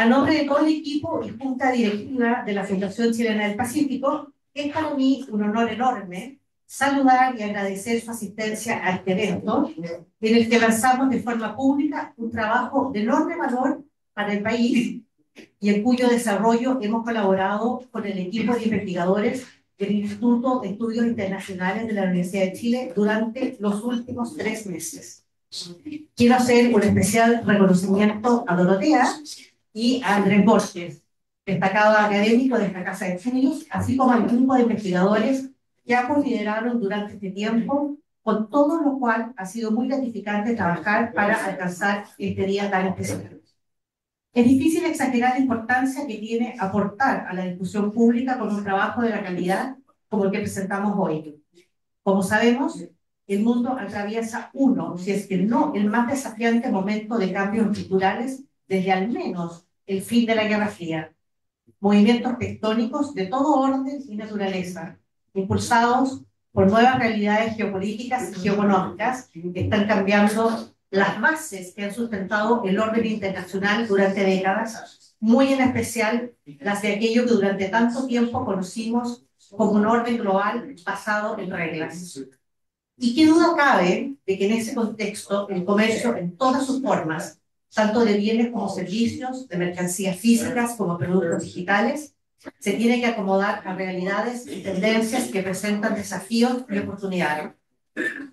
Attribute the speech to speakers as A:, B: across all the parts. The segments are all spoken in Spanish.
A: A nombre de todo el equipo y junta directiva de la Fundación Chilena del Pacífico, es para mí un honor enorme saludar y agradecer su asistencia a este evento, en el que lanzamos de forma pública un trabajo de enorme valor para el país y en cuyo desarrollo hemos colaborado con el equipo de investigadores del Instituto de Estudios Internacionales de la Universidad de Chile durante los últimos 3 meses. Quiero hacer un especial reconocimiento a Dorotea y a Andrés Borges, destacado académico de esta Casa de Estudios, así como al grupo de investigadores que ambos lideraron durante este tiempo, con todo lo cual ha sido muy gratificante trabajar para alcanzar este día tan especial. Es difícil exagerar la importancia que tiene aportar a la discusión pública con un trabajo de la calidad como el que presentamos hoy. Como sabemos, el mundo atraviesa uno, si es que no el más desafiante momento de cambios estructurales desde al menos el fin de la Guerra Fría. Movimientos tectónicos de todo orden y naturaleza, impulsados por nuevas realidades geopolíticas y geoeconómicas que están cambiando las bases que han sustentado el orden internacional durante décadas, muy en especial las de aquello que durante tanto tiempo conocimos como un orden global basado en reglas. Y qué duda cabe de que en ese contexto el comercio en todas sus formas, tanto de bienes como servicios, de mercancías físicas como productos digitales, se tiene que acomodar a realidades y tendencias que presentan desafíos y oportunidades.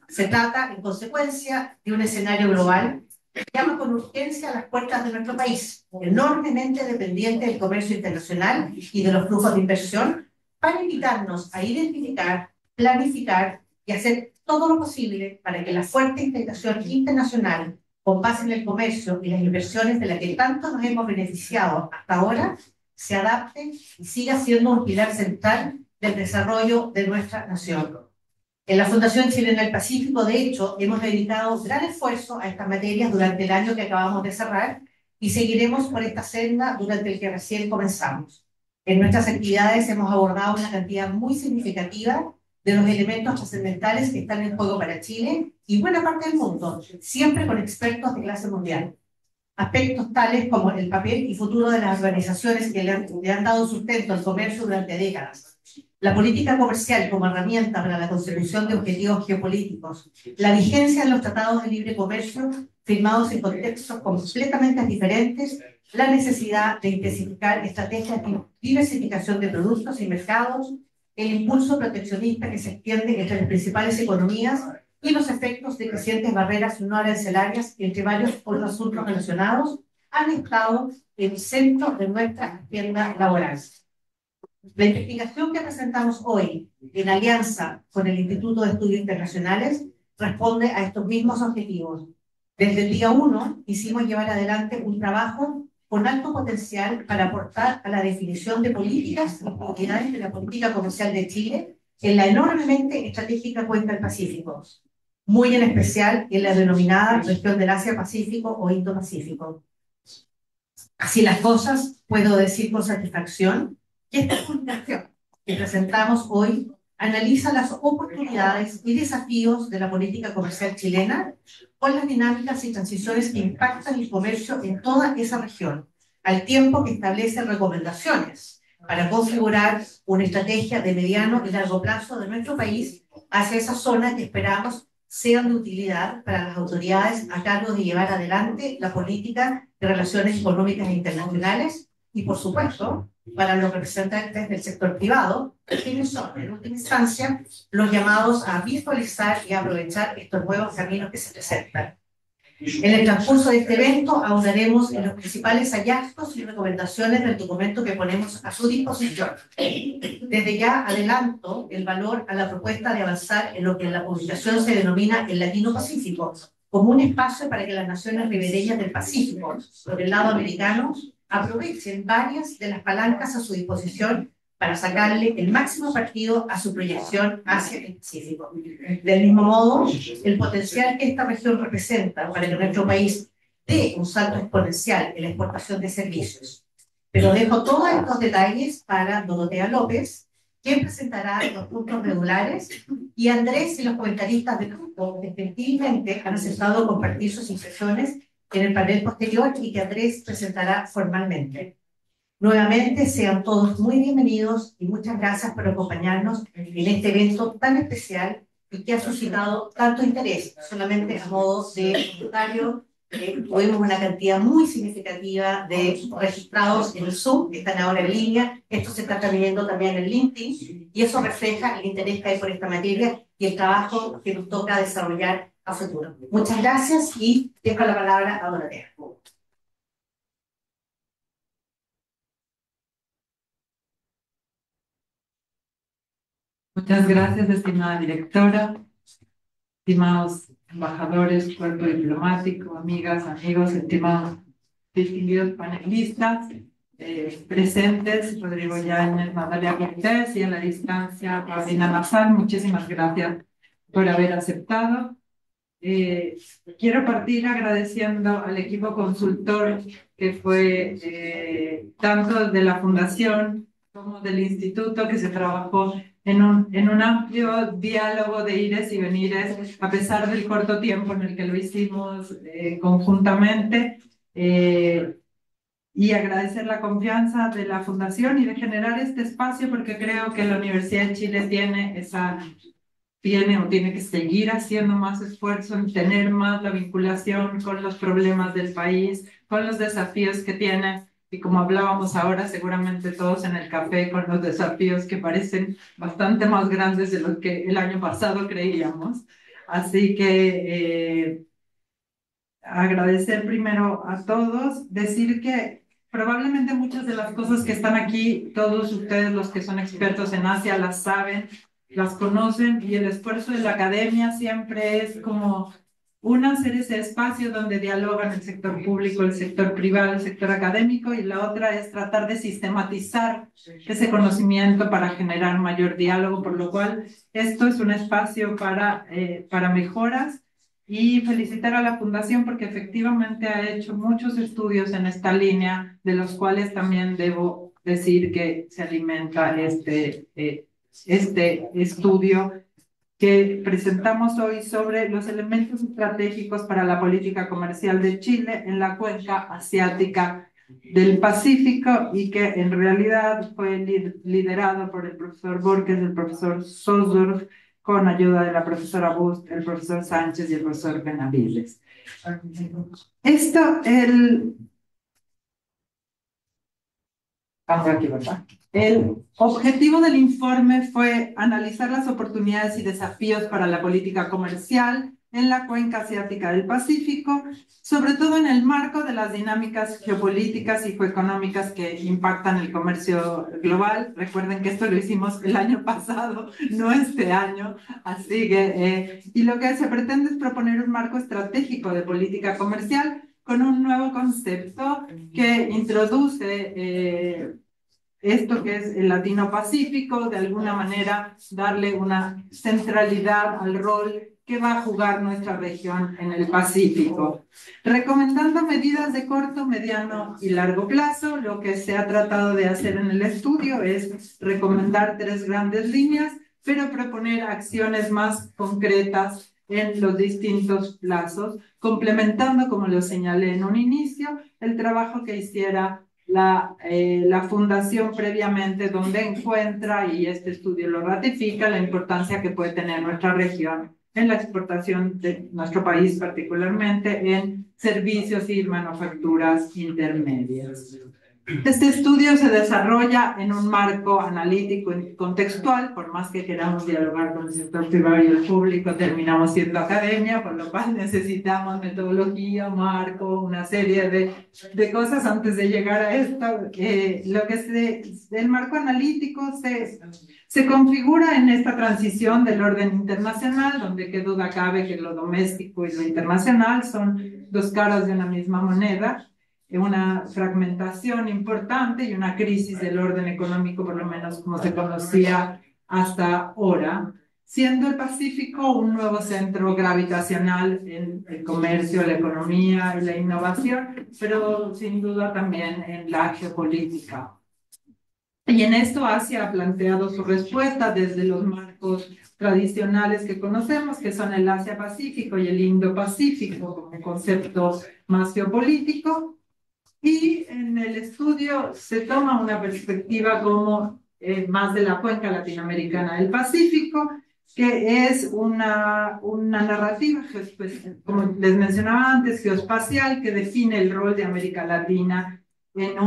A: Se trata, en consecuencia, de un escenario global que llama con urgencia a las puertas de nuestro país, enormemente dependiente del comercio internacional y de los flujos de inversión, para invitarnos a identificar, planificar y hacer todo lo posible para que la fuerte integración internacional con base en el comercio y las inversiones de las que tanto nos hemos beneficiado hasta ahora se adapte y siga siendo un pilar central del desarrollo de nuestra nación. En la Fundación Chilena del Pacífico, de hecho, hemos dedicado gran esfuerzo a estas materias durante el año que acabamos de cerrar y seguiremos por esta senda durante el que recién comenzamos. En nuestras actividades hemos abordado una cantidad muy significativa de los elementos trascendentales que están en juego para Chile y buena parte del mundo, siempre con expertos de clase mundial. Aspectos tales como el papel y futuro de las organizaciones que le han dado sustento al comercio durante décadas, la política comercial como herramienta para la consecución de objetivos geopolíticos, la vigencia de los tratados de libre comercio firmados en contextos completamente diferentes, la necesidad de intensificar estrategias de diversificación de productos y mercados, el impulso proteccionista que se extiende entre las principales economías y los efectos de crecientes barreras no arancelarias entre varios otros asuntos relacionados han estado en el centro de nuestra agenda laboral. La investigación que presentamos hoy, en alianza con el Instituto de Estudios Internacionales, responde a estos mismos objetivos. Desde el día 1 quisimos llevar adelante un trabajo con alto potencial para aportar a la definición de políticas y prioridades de la política comercial de Chile en la enormemente estratégica cuenca del Pacífico, muy en especial en la denominada región del Asia-Pacífico o Indo-Pacífico. Así las cosas, puedo decir con satisfacción que esta publicación que presentamos hoy analiza las oportunidades y desafíos de la política comercial chilena con las dinámicas y transiciones que impactan el comercio en toda esa región, al tiempo que establece recomendaciones para configurar una estrategia de mediano y largo plazo de nuestro país hacia esa zona que esperamos sean de utilidad para las autoridades a cargo de llevar adelante la política de relaciones económicas e internacionales y, por supuesto, para los representantes del sector privado, quienes son, en última instancia, los llamados a visualizar y aprovechar estos nuevos caminos que se presentan. En el transcurso de este evento ahondaremos en los principales hallazgos y recomendaciones del documento que ponemos a su disposición. Desde ya adelanto el valor a la propuesta de avanzar en lo que en la publicación se denomina el Latino-Pacífico, como un espacio para que las naciones ribereñas del Pacífico, por el lado americano, aprovechen varias de las palancas a su disposición para sacarle el máximo partido a su proyección hacia el Pacífico. Del mismo modo, el potencial que esta región representa para que nuestro país dé un salto exponencial en la exportación de servicios. Pero dejo todos estos detalles para Dorotea López, quien presentará los puntos medulares, y Andrés y los comentaristas del grupo que gentilmente han aceptado compartir sus impresiones en el panel posterior y que Andrés presentará formalmente. Nuevamente, sean todos muy bienvenidos y muchas gracias por acompañarnos en este evento tan especial y que ha suscitado tanto interés. Solamente a modo de comentario, tuvimos una cantidad muy significativa de registrados en el Zoom, que están ahora en línea. Esto se está transmitiendo también en LinkedIn y eso refleja el interés que hay por esta materia y el trabajo que nos toca desarrollar a futuro. Muchas gracias y dejo la palabra a Dorotea.
B: Muchas gracias, estimada directora, estimados embajadores, cuerpo diplomático, amigas, amigos, estimados distinguidos panelistas presentes, Rodrigo Yáñez, Natalia Cortés y a la distancia, Paulina Nazar, muchísimas gracias por haber aceptado. Quiero partir agradeciendo al equipo consultor que fue tanto de la Fundación como del Instituto, que se trabajó en un amplio diálogo de ires y venires, a pesar del corto tiempo en el que lo hicimos conjuntamente, y agradecer la confianza de la Fundación y de generar este espacio, porque creo que la Universidad de Chile tiene que seguir haciendo más esfuerzo en tener más la vinculación con los problemas del país, con los desafíos que tiene, y como hablábamos ahora, seguramente todos en el café, con los desafíos que parecen bastante más grandes de los que el año pasado creíamos. Así que agradecer primero a todos, decir que probablemente muchas de las cosas que están aquí, todos ustedes los que son expertos en Asia las saben, las conocen, y el esfuerzo de la academia siempre es como hacer ese espacio donde dialogan el sector público, el sector privado, el sector académico, y la otra es tratar de sistematizar ese conocimiento para generar mayor diálogo, por lo cual esto es un espacio para mejoras. Y felicitar a la Fundación porque efectivamente ha hecho muchos estudios en esta línea, de los cuales también debo decir que se alimenta este estudio que presentamos hoy sobre los elementos estratégicos para la política comercial de Chile en la cuenca asiática del Pacífico, y que en realidad fue liderado por el profesor Borges, el profesor Sosdorf, con ayuda de la profesora Bust, el profesor Sánchez y el profesor Benavides. Vamos aquí, ¿verdad? El objetivo del informe fue analizar las oportunidades y desafíos para la política comercial en la cuenca asiática del Pacífico, sobre todo en el marco de las dinámicas geopolíticas y geoeconómicas que impactan el comercio global. Recuerden que esto lo hicimos el año pasado, no este año. Así que, y lo que se pretende es proponer un marco estratégico de política comercial con un nuevo concepto que introduce esto que es el Latino-Pacífico, de alguna manera darle una centralidad al rol que va a jugar nuestra región en el Pacífico. Recomendando medidas de corto, mediano y largo plazo, lo que se ha tratado de hacer en el estudio es recomendar 3 grandes líneas, pero proponer acciones más concretas en los distintos plazos, complementando, como lo señalé en un inicio, el trabajo que hiciera la Fundación previamente, donde encuentra, y este estudio lo ratifica, la importancia que puede tener nuestra región en la exportación de nuestro país, particularmente en servicios y manufacturas intermedias. Este estudio se desarrolla en un marco analítico y contextual. Por más que queramos dialogar con el sector privado y el público, terminamos siendo academia, por lo cual necesitamos metodología, marco, una serie de cosas antes de llegar a esto. El marco analítico se configura en esta transición del orden internacional, donde qué duda cabe que lo doméstico y lo internacional son 2 caras de una misma moneda, una fragmentación importante y una crisis del orden económico, por lo menos como se conocía hasta ahora, siendo el Pacífico un nuevo centro gravitacional en el comercio, la economía y la innovación, pero sin duda también en la geopolítica. Y en esto Asia ha planteado su respuesta desde los marcos tradicionales que conocemos, que son el Asia-Pacífico y el Indo-Pacífico, como concepto más geopolítico. Y en el estudio se toma una perspectiva como más de la cuenca latinoamericana del Pacífico, que es una narrativa, como les mencionaba antes, geoespacial, que define el rol de América Latina en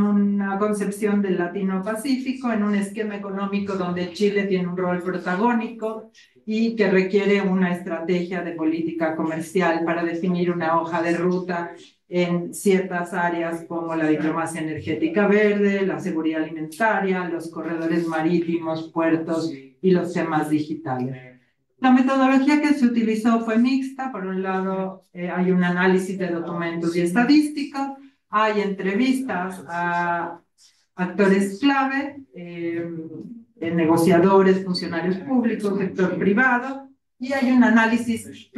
B: una concepción del Latino-Pacífico, en un esquema económico donde Chile tiene un rol protagónico y que requiere una estrategia de política comercial para definir una hoja de ruta en ciertas áreas como la diplomacia energética verde, la seguridad alimentaria, los corredores marítimos, puertos y los temas digitales. La metodología que se utilizó fue mixta. Por un lado, hay un análisis de documentos y estadísticos, hay entrevistas a actores clave, negociadores, funcionarios públicos, sector privado, y hay un análisis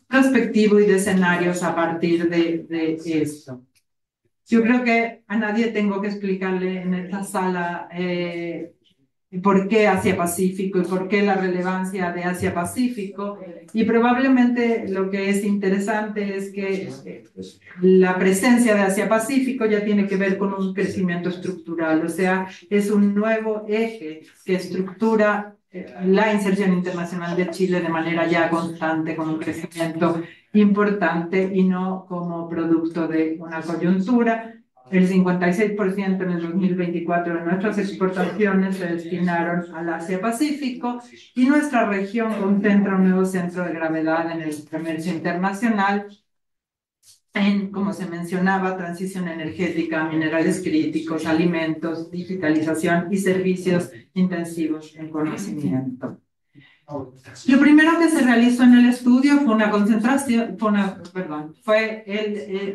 B: prospectivo y de escenarios a partir de esto. Yo creo que a nadie tengo que explicarle en esta sala por qué Asia-Pacífico y por qué la relevancia de Asia-Pacífico. Y probablemente lo que es interesante es que la presencia de Asia-Pacífico ya tiene que ver con un crecimiento estructural, o sea, es un nuevo eje que estructura la inserción internacional de Chile de manera ya constante, con un crecimiento importante y no como producto de una coyuntura. El 56% en el 2024 de nuestras exportaciones se destinaron al Asia-Pacífico y nuestra región concentra un nuevo centro de gravedad en el comercio internacional en, como se mencionaba, transición energética, minerales críticos, alimentos, digitalización y servicios intensivos en conocimiento. Lo primero que se realizó en el estudio fue una concentración,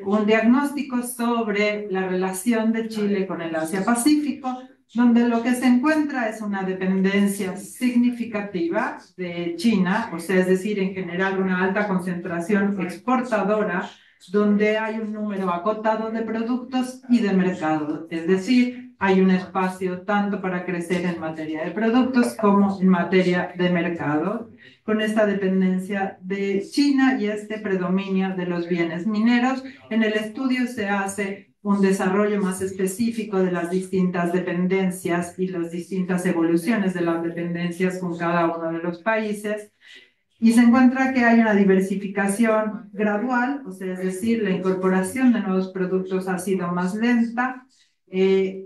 B: un diagnóstico sobre la relación de Chile con el Asia-Pacífico, donde lo que se encuentra es una dependencia significativa de China, o sea, es decir, en general una alta concentración exportadora, donde hay un número acotado de productos y de mercados, es decir, hay un espacio tanto para crecer en materia de productos como en materia de mercado, con esta dependencia de China y este predominio de los bienes mineros. En el estudio se hace un desarrollo más específico de las distintas dependencias y las distintas evoluciones de las dependencias con cada uno de los países. Y se encuentra que hay una diversificación gradual, o sea, es decir, la incorporación de nuevos productos ha sido más lenta,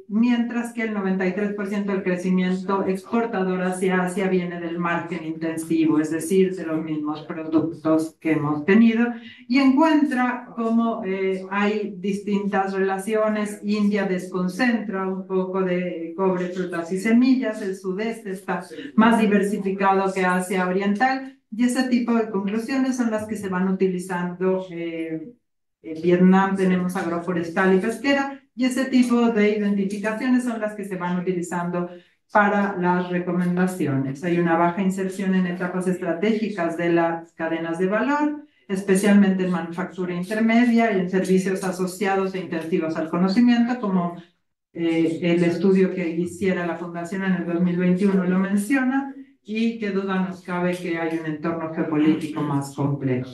B: mientras que el 93% del crecimiento exportador hacia Asia viene del marketing intensivo, es decir, de los mismos productos que hemos tenido, y encuentra cómo hay distintas relaciones. India desconcentra un poco de cobre, frutas y semillas, el sudeste está más diversificado que Asia Oriental, y ese tipo de conclusiones son las que se van utilizando. En Vietnam tenemos agroforestal y pesquera, y ese tipo de identificaciones son las que se van utilizando para las recomendaciones. Hay una baja inserción en etapas estratégicas de las cadenas de valor, especialmente en manufactura intermedia y en servicios asociados e intensivos al conocimiento, como el estudio que hiciera la Fundación en el 2021 lo menciona, y qué duda nos cabe que hay un entorno geopolítico más complejo.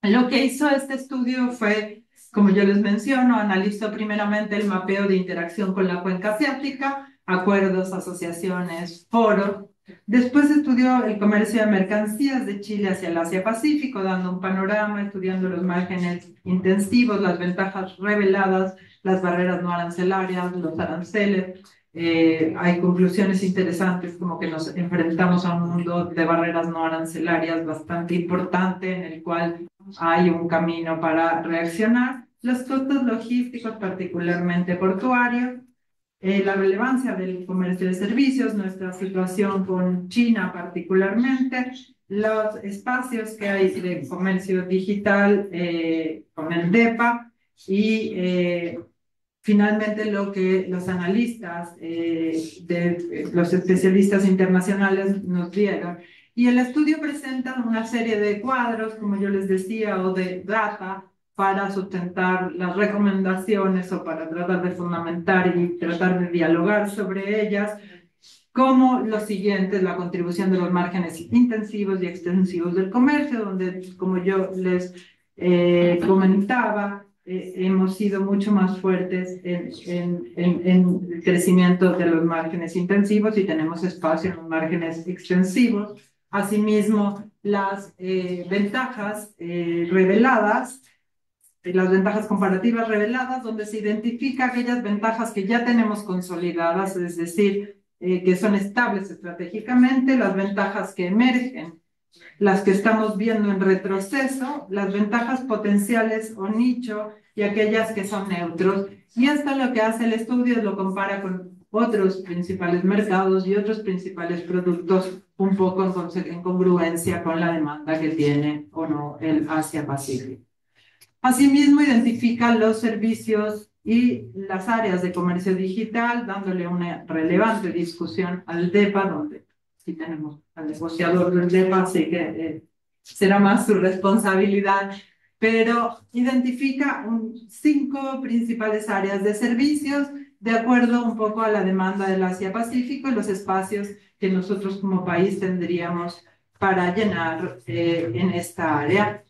B: Lo que hizo este estudio fue, como yo les menciono, analizó primeramente el mapeo de interacción con la cuenca asiática, acuerdos, asociaciones, foros. Después estudió el comercio de mercancías de Chile hacia el Asia-Pacífico, dando un panorama, estudiando los márgenes intensivos, las ventajas reveladas, las barreras no arancelarias, los aranceles. Hay conclusiones interesantes, como que nos enfrentamos a un mundo de barreras no arancelarias bastante importante, en el cual hay un camino para reaccionar. Los costos logísticos, particularmente portuarios, la relevancia del comercio de servicios, nuestra situación con China particularmente, los espacios que hay de comercio digital con el DEPA y finalmente lo que los analistas, los especialistas internacionales nos dieron. Y el estudio presenta una serie de cuadros, como yo les decía, o de data para sustentar las recomendaciones o para tratar de fundamentar y tratar de dialogar sobre ellas, como lo siguiente, la contribución de los márgenes intensivos y extensivos del comercio, donde, como yo les comentaba, hemos sido mucho más fuertes en el crecimiento de los márgenes intensivos y tenemos espacio en los márgenes extensivos. Asimismo, las ventajas reveladas, las ventajas comparativas reveladas, donde se identifica aquellas ventajas que ya tenemos consolidadas, es decir, que son estables estratégicamente, las ventajas que emergen, las que estamos viendo en retroceso, las ventajas potenciales o nicho y aquellas que son neutros. Y esto lo que hace el estudio es lo compara con otros principales mercados y otros principales productos un poco en congruencia con la demanda que tiene o no el Asia-Pacífico. Asimismo, identifica los servicios y las áreas de comercio digital, dándole una relevante discusión al DEPA, donde sí tenemos al negociador del DEPA, así que será más su responsabilidad, pero identifica 5 principales áreas de servicios, de acuerdo un poco a la demanda del Asia-Pacífico y los espacios que nosotros como país tendríamos para llenar en esta área.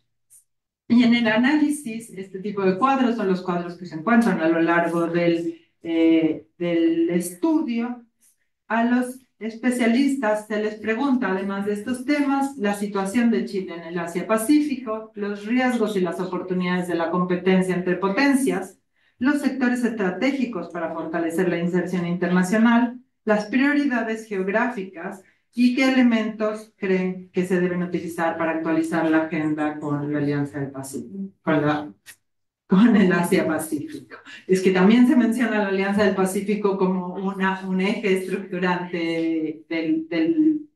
B: Y en el análisis, este tipo de cuadros son los cuadros que se encuentran a lo largo del estudio. A los especialistas se les pregunta, además de estos temas, la situación de Chile en el Asia-Pacífico, los riesgos y las oportunidades de la competencia entre potencias, los sectores estratégicos para fortalecer la inserción internacional, las prioridades geográficas y qué elementos creen que se deben utilizar para actualizar la agenda con la Alianza del Pacífico, con el Asia-Pacífico. Es que también se menciona la Alianza del Pacífico como un eje estructurante del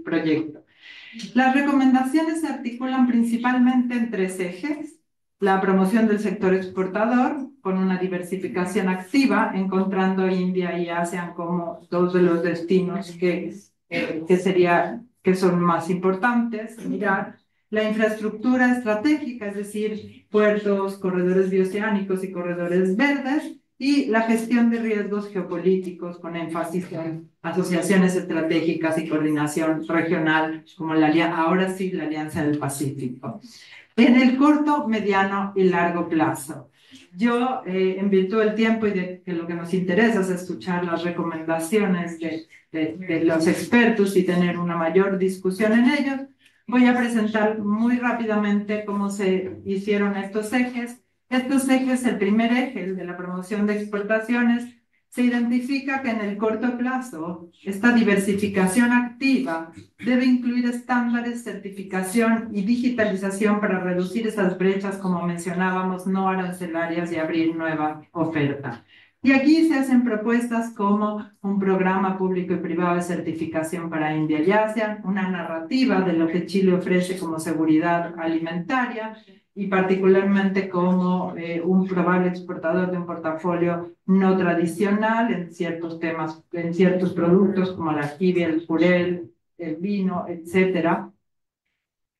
B: proyecto. Las recomendaciones se articulan principalmente en 3 ejes: la promoción del sector exportador, con una diversificación activa, encontrando India y ASEAN como 2 de los destinos que son más importantes mirar. La infraestructura estratégica, es decir, puertos, corredores bioceánicos y corredores verdes, y la gestión de riesgos geopolíticos con énfasis en asociaciones estratégicas y coordinación regional, como ahora sí la Alianza del Pacífico. En el corto, mediano y largo plazo. Yo, en virtud del tiempo y de que lo que nos interesa es escuchar las recomendaciones de los expertos y tener una mayor discusión en ellos, voy a presentar muy rápidamente cómo se hicieron estos ejes. Estos ejes, el primer eje, el de la promoción de exportaciones, se identifica que en el corto plazo esta diversificación activa debe incluir estándares, certificación y digitalización para reducir esas brechas, como mencionábamos, no arancelarias y abrir nueva oferta. Y aquí se hacen propuestas como un programa público y privado de certificación para India y Asia, una narrativa de lo que Chile ofrece como seguridad alimentaria y particularmente como un probable exportador de un portafolio no tradicional en ciertos temas, en ciertos productos como la jibia, el jurel, el vino, etcétera.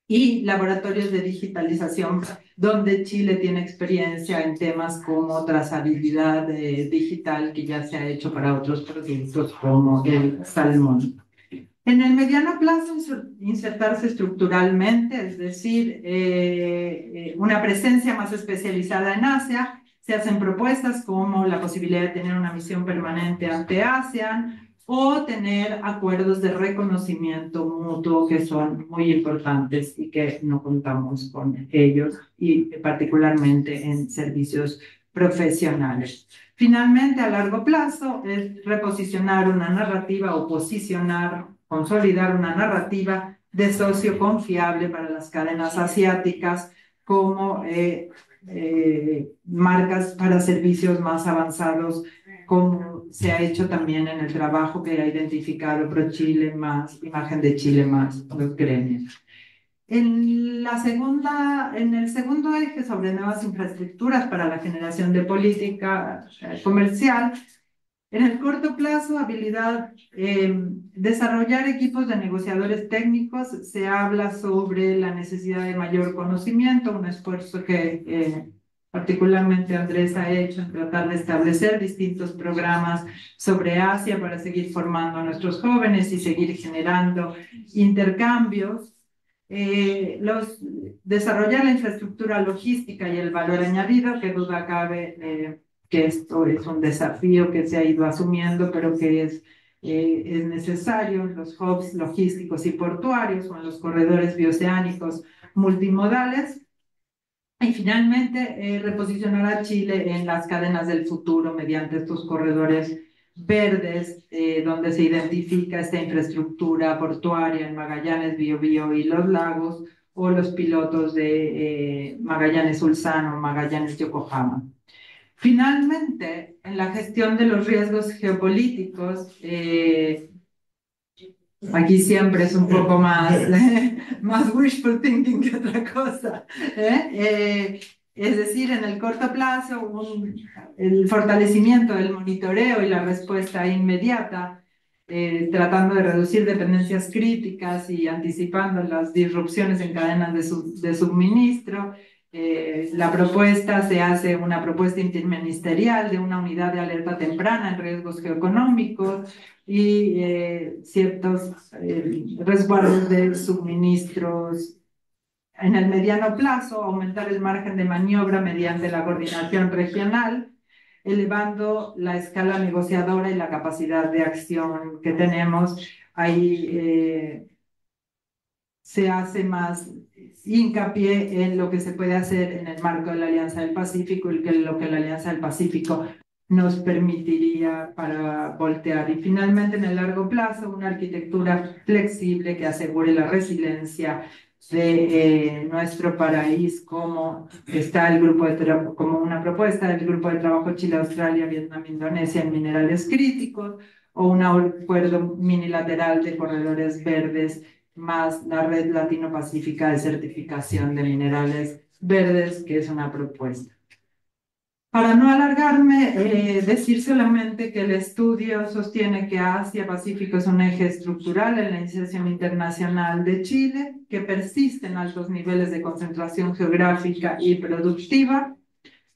B: Y laboratorios de digitalización, donde Chile tiene experiencia en temas como trazabilidad digital, que ya se ha hecho para otros productos como el salmón. En el mediano plazo, insertarse estructuralmente, es decir, una presencia más especializada en Asia. Se hacen propuestas como la posibilidad de tener una misión permanente ante ASEAN o tener acuerdos de reconocimiento mutuo que son muy importantes y que no contamos con ellos, y particularmente en servicios profesionales. Finalmente, a largo plazo, es reposicionar una narrativa o consolidar una narrativa de socio confiable para las cadenas asiáticas como marcas para servicios más avanzados, como se ha hecho también en el trabajo que ha identificado ProChile más, Imagen de Chile más, los gremios. En el segundo eje sobre nuevas infraestructuras para la generación de política comercial, En el corto plazo, habilidad, desarrollar equipos de negociadores técnicos. Se habla sobre la necesidad de mayor conocimiento, un esfuerzo que particularmente Andrés ha hecho en tratar de establecer distintos programas sobre Asia para seguir formando a nuestros jóvenes y seguir generando intercambios. Desarrollar la infraestructura logística y el valor añadido, que duda cabe que esto es un desafío que se ha ido asumiendo, pero que es necesario en los hubs logísticos y portuarios o en los corredores bioceánicos multimodales. Y finalmente, reposicionar a Chile en las cadenas del futuro mediante estos corredores verdes, donde se identifica esta infraestructura portuaria en Magallanes, Biobío y los lagos, o los pilotos de Magallanes-Ulsan o Magallanes-Yokohama. Finalmente, en la gestión de los riesgos geopolíticos, aquí siempre es un poco más wishful thinking que otra cosa. Es decir, en el corto plazo, el fortalecimiento del monitoreo y la respuesta inmediata, tratando de reducir dependencias críticas y anticipando las disrupciones en cadenas de suministro. La propuesta se hace una propuesta interministerial de una unidad de alerta temprana en riesgos geoeconómicos y ciertos resguardos de suministros. En el mediano plazo, aumentar el margen de maniobra mediante la coordinación regional, elevando la escala negociadora y la capacidad de acción que tenemos. Ahí se hace más hincapié en lo que se puede hacer en el marco de la Alianza del Pacífico y lo que la Alianza del Pacífico nos permitiría para voltear. Y finalmente, en el largo plazo, una arquitectura flexible que asegure la resiliencia de nuestro país, como está el grupo como una propuesta del Grupo de Trabajo Chile, Australia, Vietnam, Indonesia en minerales críticos, o un acuerdo minilateral de corredores verdes, más la Red Latino-Pacífica de Certificación de Minerales Verdes, que es una propuesta. Para no alargarme, decir solamente que el estudio sostiene que Asia-Pacífico es un eje estructural en la iniciación internacional de Chile, que persiste en altos niveles de concentración geográfica y productiva,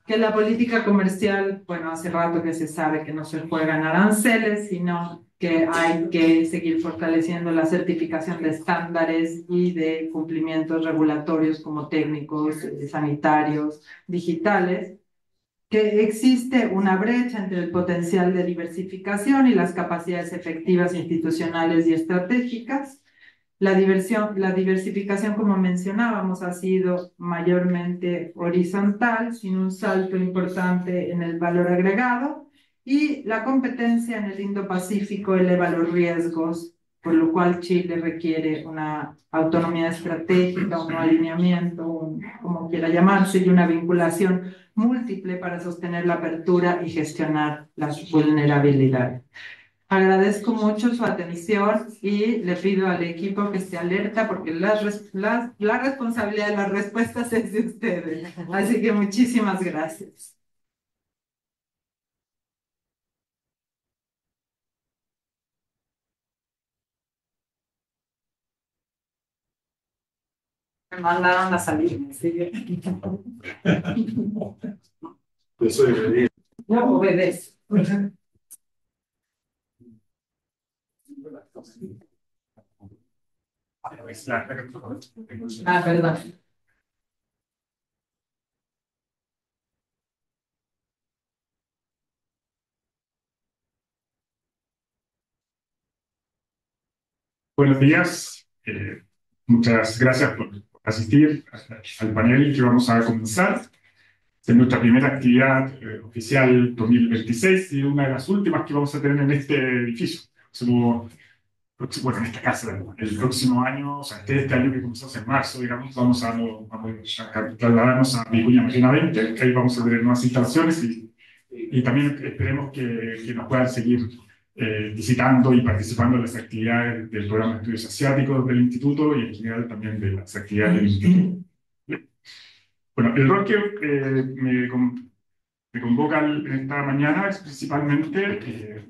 B: que la política comercial, bueno, hace rato que se sabe que no se juegan aranceles, sino que hay que seguir fortaleciendo la certificación de estándares y de cumplimientos regulatorios como técnicos, sanitarios, digitales, que existe una brecha entre el potencial de diversificación y las capacidades efectivas institucionales y estratégicas. La diversificación, como mencionábamos, ha sido mayormente horizontal, sin un salto importante en el valor agregado, y la competencia en el Indo-Pacífico eleva los riesgos, por lo cual Chile requiere una autonomía estratégica, un alineamiento, como quiera llamarse, y una vinculación múltiple para sostener la apertura y gestionar las vulnerabilidades. Agradezco mucho su atención y le pido al equipo que esté alerta porque la responsabilidad de las respuestas es de ustedes. Así que muchísimas gracias. Me mandaron a salir, así que...
C: Eso debería.
B: No obedezco. Ah, perdón.
C: Buenos días. Muchas gracias por asistir al panel que vamos a comenzar. Es nuestra primera actividad oficial 2026 y una de las últimas que vamos a tener en este edificio. Bueno, en esta casa, el próximo año, o sea, este año que comenzamos en marzo, digamos, vamos a trasladarnos a Vicuña Maquena 20, que ahí vamos a tener nuevas instalaciones y también esperemos que nos puedan seguir visitando y participando en las actividades del programa de estudios asiáticos del instituto y en general también de las actividades del instituto. Bueno, el rol que me convoca esta mañana es principalmente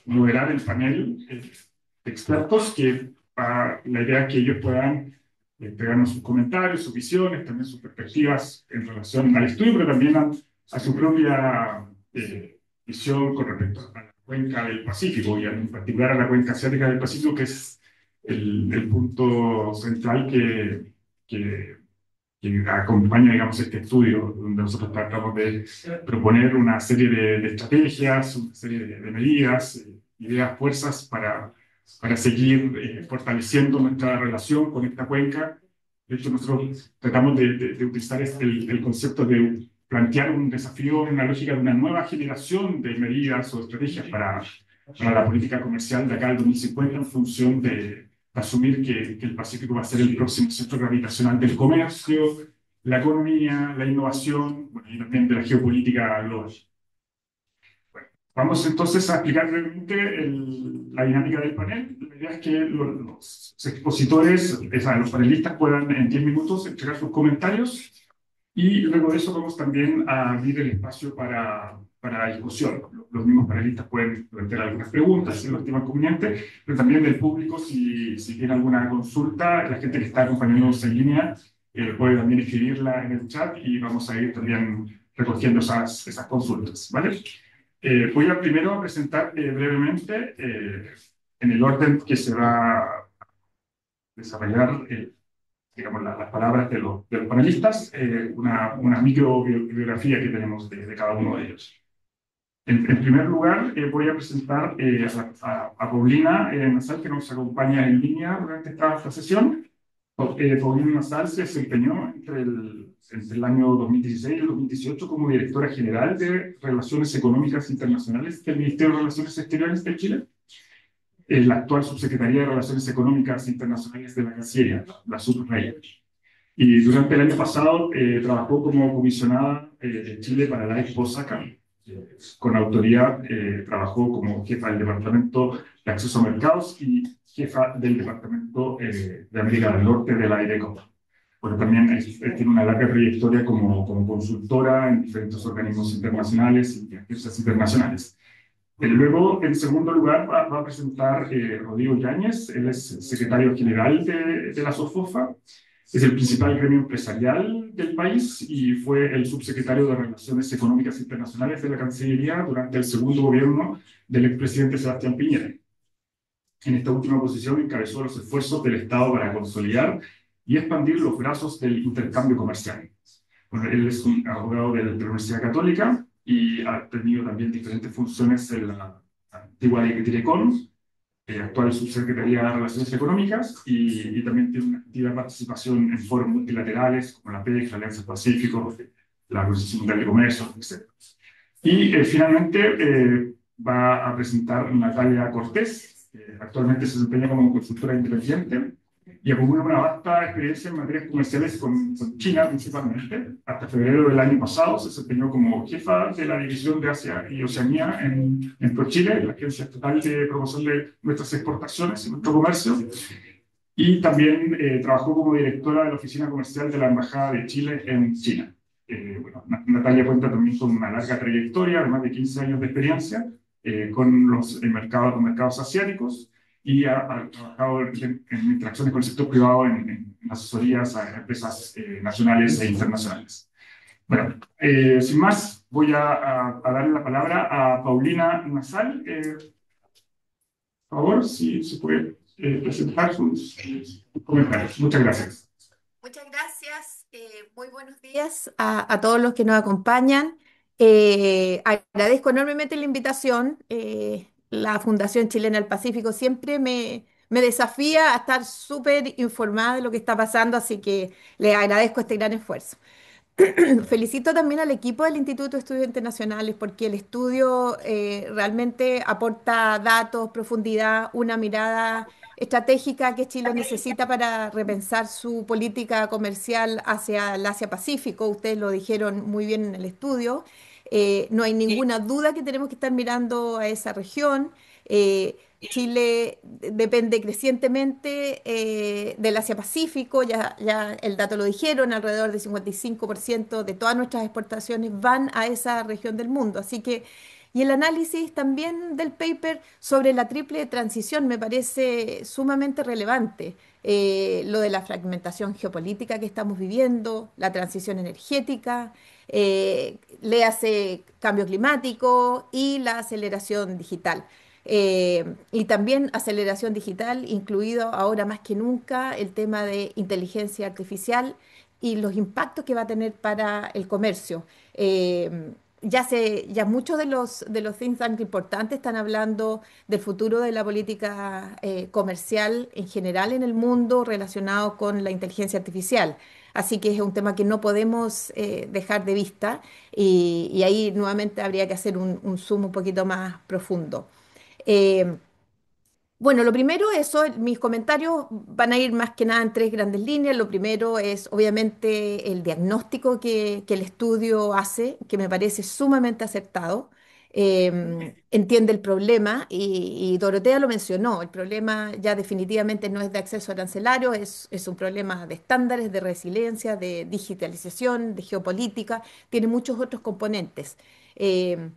C: moderar el panel de expertos que la idea es que ellos puedan pegarnos sus comentarios, sus visiones, también sus perspectivas en relación al estudio, pero también a su propia visión con respecto a la cuenca del Pacífico y en particular a la cuenca asiática del Pacífico, que es el punto central que acompaña, digamos, este estudio, donde nosotros tratamos de proponer una serie de estrategias, una serie de medidas, ideas, fuerzas para seguir fortaleciendo nuestra relación con esta cuenca. De hecho, nosotros tratamos de utilizar el concepto de plantear un desafío en una lógica de una nueva generación de medidas o estrategias para la política comercial de acá al 2050 en función de asumir que el Pacífico va a ser el próximo centro gravitacional del comercio, la economía, la innovación, bueno, y también de la geopolítica global. Bueno, vamos entonces a explicar brevemente la dinámica del panel. La idea es que los expositores, los panelistas puedan en 10 minutos entregar sus comentarios y luego de eso vamos también a abrir el espacio para discusión. Los mismos panelistas pueden plantear algunas preguntas si lo estiman conveniente, pero también del público, si tiene alguna consulta, la gente que está acompañándonos en línea puede también escribirla en el chat y vamos a ir también recogiendo esas consultas, ¿vale? Voy a primero presentar brevemente, en el orden que se va a desarrollar digamos, las palabras de los panelistas, una microbiografía que tenemos de cada uno de ellos. En primer lugar, voy a presentar a Paulina Nasal, que nos acompaña en línea durante esta sesión. Paulina Nasal se desempeñó entre el año 2016 y el 2018 como directora general de Relaciones Económicas Internacionales del Ministerio de Relaciones Exteriores de Chile, la actual Subsecretaría de Relaciones Económicas Internacionales de la Cancillería, la SUBREI. Y durante el año pasado trabajó como comisionada de Chile para la Expo Osaka. Con autoridad trabajó como jefa del Departamento de Acceso a Mercados y jefa del Departamento de América del Norte de la IDECO. Bueno, también tiene una larga trayectoria como consultora en diferentes organismos internacionales y agencias internacionales. Luego, en segundo lugar, va a presentar Rodrigo Yáñez. Él es secretario general de la SOFOFA. Es el principal gremio empresarial del país y fue el subsecretario de Relaciones Económicas Internacionales de la Cancillería durante el segundo gobierno del expresidente Sebastián Piñera. En esta última posición encabezó los esfuerzos del Estado para consolidar y expandir los brazos del intercambio comercial. Bueno, él es un abogado de la Universidad Católica y ha tenido también diferentes funciones en la antigua Direcon, actual Subsecretaría de Relaciones Económicas, y también tiene una activa participación en foros multilaterales como la PEC, la Alianza del Pacífico, la Organización Mundial de Comercio, etc. Y finalmente va a presentar Natalia Cortés, que actualmente se desempeña como consultora independiente y acumula una vasta experiencia en materias comerciales con China principalmente. Hasta febrero del año pasado se desempeñó como jefa de la División de Asia y Oceanía en ProChile, la agencia estatal de promoción de nuestras exportaciones y nuestro comercio. Y también trabajó como directora de la oficina comercial de la Embajada de Chile en China. Bueno, Natalia cuenta también con una larga trayectoria, de más de 15 años de experiencia, con los mercados asiáticos, y ha trabajado en interacciones con el sector privado en asesorías a empresas nacionales e internacionales. Bueno, sin más, voy a darle la palabra a Paulina Nasal. Por favor, si se puede presentar sus comentarios. Muchas gracias.
D: Muchas gracias. Muy buenos días a todos los que nos acompañan. Agradezco enormemente la invitación. La Fundación Chilena del Pacífico siempre me desafía a estar súper informada de lo que está pasando, así que les agradezco este gran esfuerzo. Felicito también al equipo del Instituto de Estudios Internacionales porque el estudio realmente aporta datos, profundidad, una mirada estratégica que Chile necesita para repensar su política comercial hacia el Asia-Pacífico. Ustedes lo dijeron muy bien en el estudio. No hay ninguna duda que tenemos que estar mirando a esa región. Chile depende crecientemente del Asia-Pacífico, ya el dato lo dijeron, alrededor del 55% de todas nuestras exportaciones van a esa región del mundo. Así que, y el análisis también del paper sobre la triple transición me parece sumamente relevante. Lo de la fragmentación geopolítica que estamos viviendo, la transición energética, léase cambio climático y la aceleración digital. Y también aceleración digital, incluido ahora más que nunca el tema de inteligencia artificial y los impactos que va a tener para el comercio. Ya muchos de los think tanks importantes están hablando del futuro de la política comercial en general en el mundo relacionado con la inteligencia artificial. Así que es un tema que no podemos dejar de vista y ahí nuevamente habría que hacer un zoom un poquito más profundo. Eh, bueno, lo primero, eso, mis comentarios van a ir más que nada en tres grandes líneas. Lo primero es obviamente el diagnóstico que el estudio hace, que me parece sumamente acertado. Entiende el problema y Dorotea lo mencionó. El problema ya definitivamente no es de acceso arancelario, es un problema de estándares, de resiliencia, de digitalización, de geopolítica, tiene muchos otros componentes. Eh,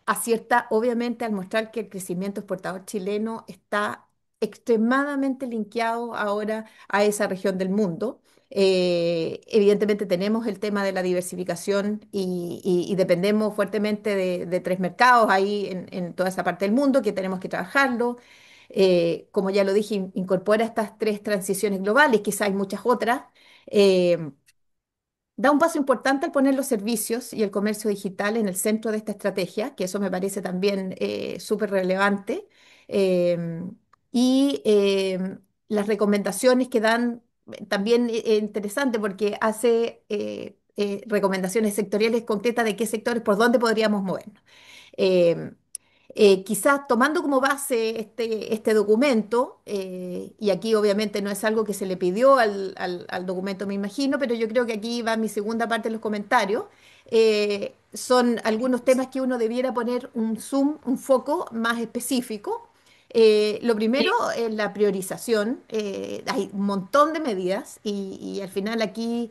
D: Acierta obviamente al mostrar que el crecimiento exportador chileno está extremadamente linkeado ahora a esa región del mundo. Evidentemente tenemos el tema de la diversificación y dependemos fuertemente de tres mercados ahí en toda esa parte del mundo que tenemos que trabajarlo. Como ya lo dije, incorpora estas tres transiciones globales, quizá hay muchas otras. Eh, Da un paso importante al poner los servicios y el comercio digital en el centro de esta estrategia, que eso me parece también súper relevante. Eh, y las recomendaciones que dan también interesante porque hace recomendaciones sectoriales concretas de qué sectores, por dónde podríamos movernos. Eh, Quizás tomando como base este documento, y aquí obviamente no es algo que se le pidió al documento, me imagino, pero yo creo que aquí va mi segunda parte de los comentarios, son algunos temas que uno debiera poner un zoom, un foco más específico. Lo primero es la priorización. Hay un montón de medidas y al final aquí,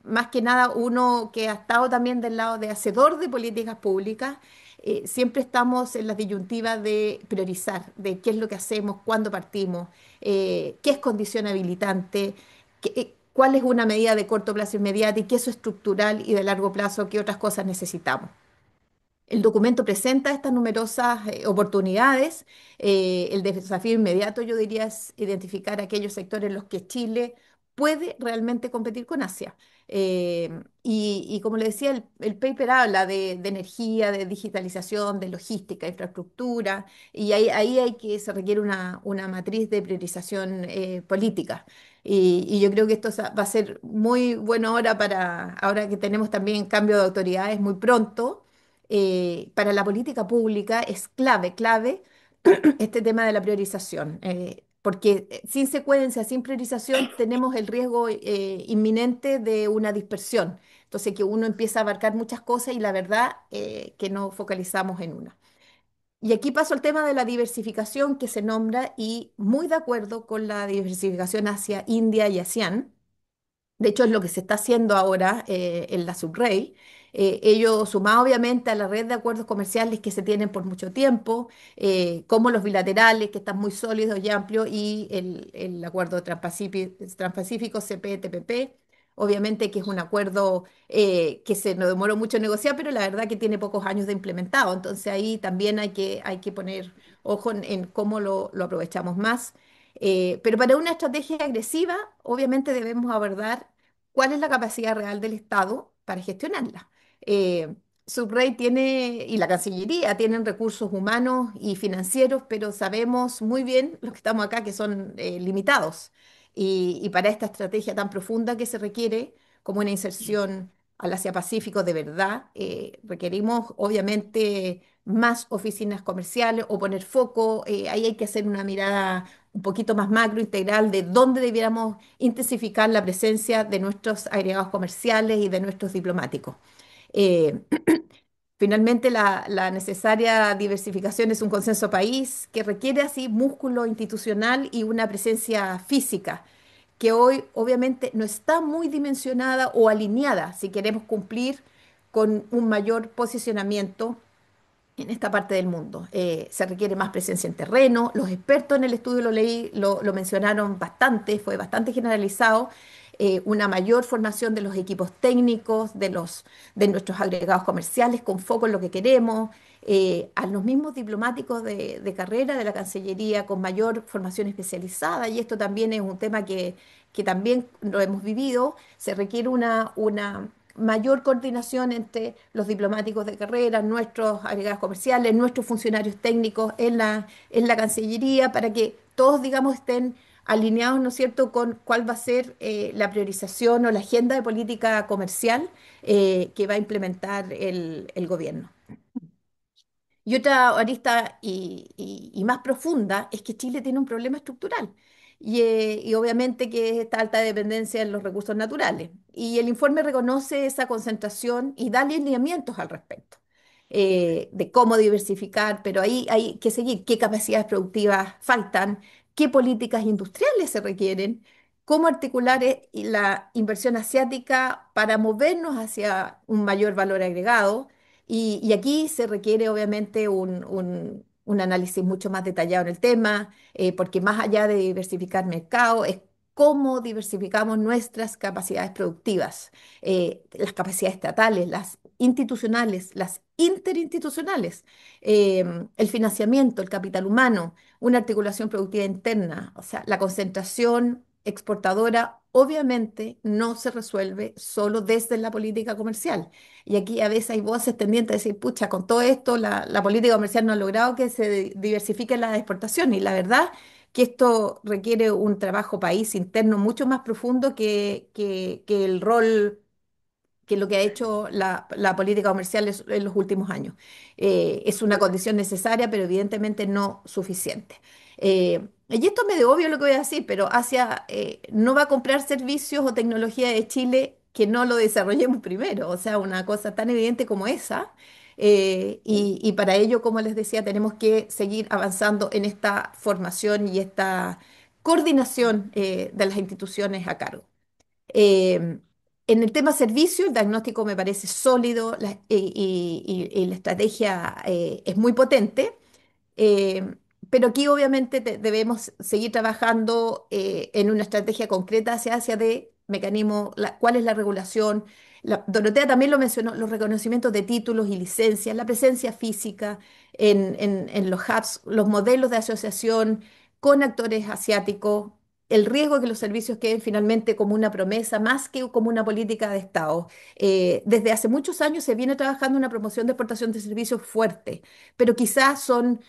D: más que nada, uno que ha estado también del lado de hacedor de políticas públicas, siempre estamos en la disyuntiva de priorizar, de qué es lo que hacemos, cuándo partimos, qué es condición habilitante, cuál es una medida de corto plazo inmediata y qué es estructural y de largo plazo, qué otras cosas necesitamos. El documento presenta estas numerosas oportunidades. El desafío inmediato, yo diría, es identificar aquellos sectores en los que Chile puede realmente competir con Asia. Y como le decía, el paper habla de energía, de digitalización, de logística, infraestructura, y ahí se requiere una matriz de priorización política. Y yo creo que esto va a ser muy bueno ahora que tenemos también cambio de autoridades muy pronto. Para la política pública es clave este tema de la priorización, porque sin secuencia, sin priorización, tenemos el riesgo inminente de una dispersión. Entonces, que uno empieza a abarcar muchas cosas y la verdad que no focalizamos en una. Y aquí paso al tema de la diversificación que se nombra y muy de acuerdo con la diversificación hacia India y ASEAN. De hecho, es lo que se está haciendo ahora en la Subrey. Ello sumado obviamente a la red de acuerdos comerciales que se tienen por mucho tiempo, como los bilaterales, que están muy sólidos y amplios, y el acuerdo transpacífico CPTPP, obviamente que es un acuerdo que se nos demoró mucho en negociar, pero la verdad que tiene pocos años de implementado. Entonces ahí también hay que poner ojo en cómo lo aprovechamos más. Pero para una estrategia agresiva, obviamente debemos abordar cuál es la capacidad real del Estado para gestionarla. Eh, Subrey tiene, y la Cancillería tienen recursos humanos y financieros, pero sabemos muy bien los que estamos acá que son limitados. Y para esta estrategia tan profunda que se requiere, como una inserción al Asia-Pacífico de verdad, requerimos obviamente más oficinas comerciales o poner foco. Ahí hay que hacer una mirada un poquito más macro, integral, de dónde debiéramos intensificar la presencia de nuestros agregados comerciales y de nuestros diplomáticos. Eh, Finalmente, la necesaria diversificación es un consenso país que requiere así músculo institucional y una presencia física, que hoy obviamente no está muy dimensionada o alineada si queremos cumplir con un mayor posicionamiento en esta parte del mundo. Se requiere más presencia en terreno. Los expertos en el estudio lo leí, lo mencionaron bastante, fue bastante generalizado. Una mayor formación de los equipos técnicos, de nuestros agregados comerciales con foco en lo que queremos, a los mismos diplomáticos de carrera de la Cancillería con mayor formación especializada, y esto también es un tema que también lo hemos vivido. Se requiere una mayor coordinación entre los diplomáticos de carrera, nuestros agregados comerciales, nuestros funcionarios técnicos en la Cancillería, para que todos, digamos, estén alineados, ¿no es cierto?, con cuál va a ser la priorización o la agenda de política comercial que va a implementar el gobierno. Y otra arista y más profunda es que Chile tiene un problema estructural y obviamente que es esta alta dependencia en los recursos naturales. Y el informe reconoce esa concentración y da lineamientos al respecto de cómo diversificar, pero ahí hay que seguir qué capacidades productivas faltan, qué políticas industriales se requieren, cómo articular la inversión asiática para movernos hacia un mayor valor agregado, y aquí se requiere obviamente un análisis mucho más detallado en el tema, porque más allá de diversificar mercado, es cómo diversificamos nuestras capacidades productivas, las capacidades estatales, las institucionales, las interinstitucionales, el financiamiento, el capital humano, una articulación productiva interna, o sea, la concentración exportadora obviamente no se resuelve solo desde la política comercial. Y aquí a veces hay voces tendientes a decir, pucha, con todo esto la política comercial no ha logrado que se diversifiquen las exportaciones. Y la verdad que esto requiere un trabajo país interno mucho más profundo que el rol, que lo que ha hecho la política comercial en los últimos años. Es una condición necesaria, pero evidentemente no suficiente. Y esto es medio obvio lo que voy a decir, pero Asia no va a comprar servicios o tecnología de Chile que no lo desarrollemos primero, o sea, una cosa tan evidente como esa. Y para ello, como les decía, tenemos que seguir avanzando en esta formación y esta coordinación de las instituciones a cargo. Eh, en el tema servicio, el diagnóstico me parece sólido y la estrategia es muy potente. Eh, pero aquí obviamente debemos seguir trabajando en una estrategia concreta hacia Asia de mecanismo, cuál es la regulación. Dorotea también lo mencionó, los reconocimientos de títulos y licencias, la presencia física en los hubs, los modelos de asociación con actores asiáticos, el riesgo de que los servicios queden finalmente como una promesa más que como una política de Estado. Desde hace muchos años se viene trabajando una promoción de exportación de servicios fuerte, pero quizás son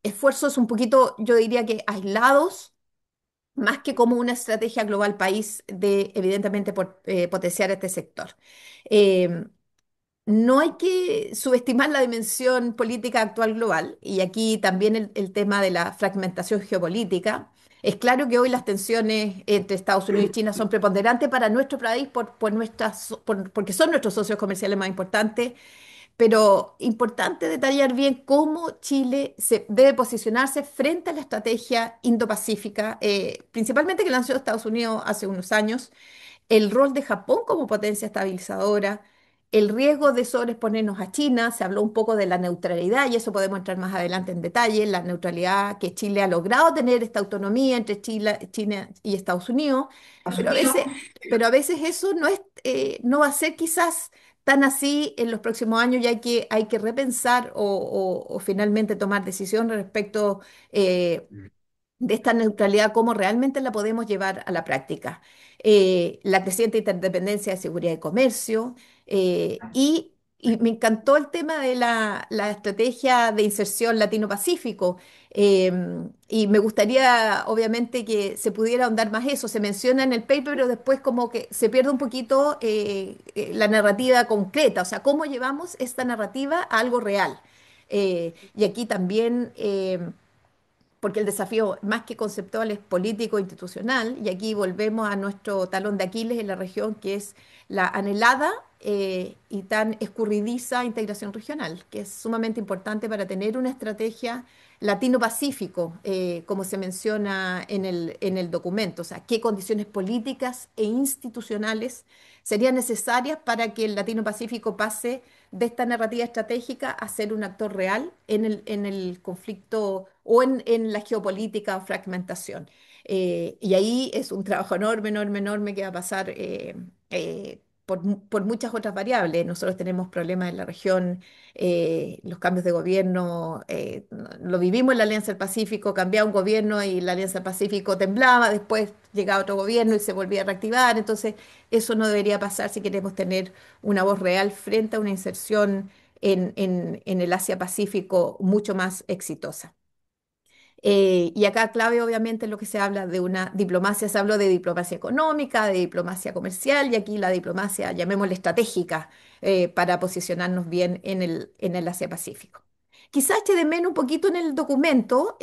D: esfuerzos un poquito, yo diría que aislados, más que como una estrategia global país de, evidentemente, potenciar este sector. Eh, no hay que subestimar la dimensión política actual global, y aquí también el tema de la fragmentación geopolítica. Es claro que hoy las tensiones entre Estados Unidos y China son preponderantes para nuestro país porque son nuestros socios comerciales más importantes, pero importante detallar bien cómo Chile se debe posicionarse frente a la estrategia Indo-Pacífica, principalmente que lanzó Estados Unidos hace unos años, el rol de Japón como potencia estabilizadora, el riesgo de sobreexponernos a China. Se habló un poco de la neutralidad y eso podemos entrar más adelante en detalle, la neutralidad que Chile ha logrado tener, esta autonomía entre China y Estados Unidos, pero a veces, pero a veces eso no va a ser quizás tan así en los próximos años, y hay que repensar o finalmente tomar decisiones respecto de esta neutralidad, cómo realmente la podemos llevar a la práctica. La creciente interdependencia de seguridad y comercio, y me encantó el tema de la estrategia de inserción Latino-Pacífico, eh, y me gustaría obviamente que se pudiera ahondar más eso. Se menciona en el paper, pero después como que se pierde un poquito la narrativa concreta, o sea, cómo llevamos esta narrativa a algo real. Y aquí también porque el desafío más que conceptual es político e institucional, y aquí volvemos a nuestro talón de Aquiles en la región, que es la anhelada y tan escurridiza integración regional, que es sumamente importante para tener una estrategia latino-pacífico, como se menciona en el documento. O sea, qué condiciones políticas e institucionales serían necesarias para que el latino-pacífico pase de esta narrativa estratégica a ser un actor real en el conflicto o en la geopolítica o fragmentación. Y ahí es un trabajo enorme, enorme, enorme que va a pasar por muchas otras variables. Nosotros tenemos problemas en la región, los cambios de gobierno, lo vivimos en la Alianza del Pacífico, cambiaba un gobierno y la Alianza del Pacífico temblaba, después llegaba otro gobierno y se volvía a reactivar. Entonces, eso no debería pasar si queremos tener una voz real frente a una inserción en el Asia-Pacífico mucho más exitosa. Y acá clave obviamente es lo que se habla de una diplomacia, se habló de diplomacia económica, de diplomacia comercial y aquí la diplomacia, llamémosla estratégica, para posicionarnos bien en el Asia-Pacífico. Quizás eche de menos un poquito en el documento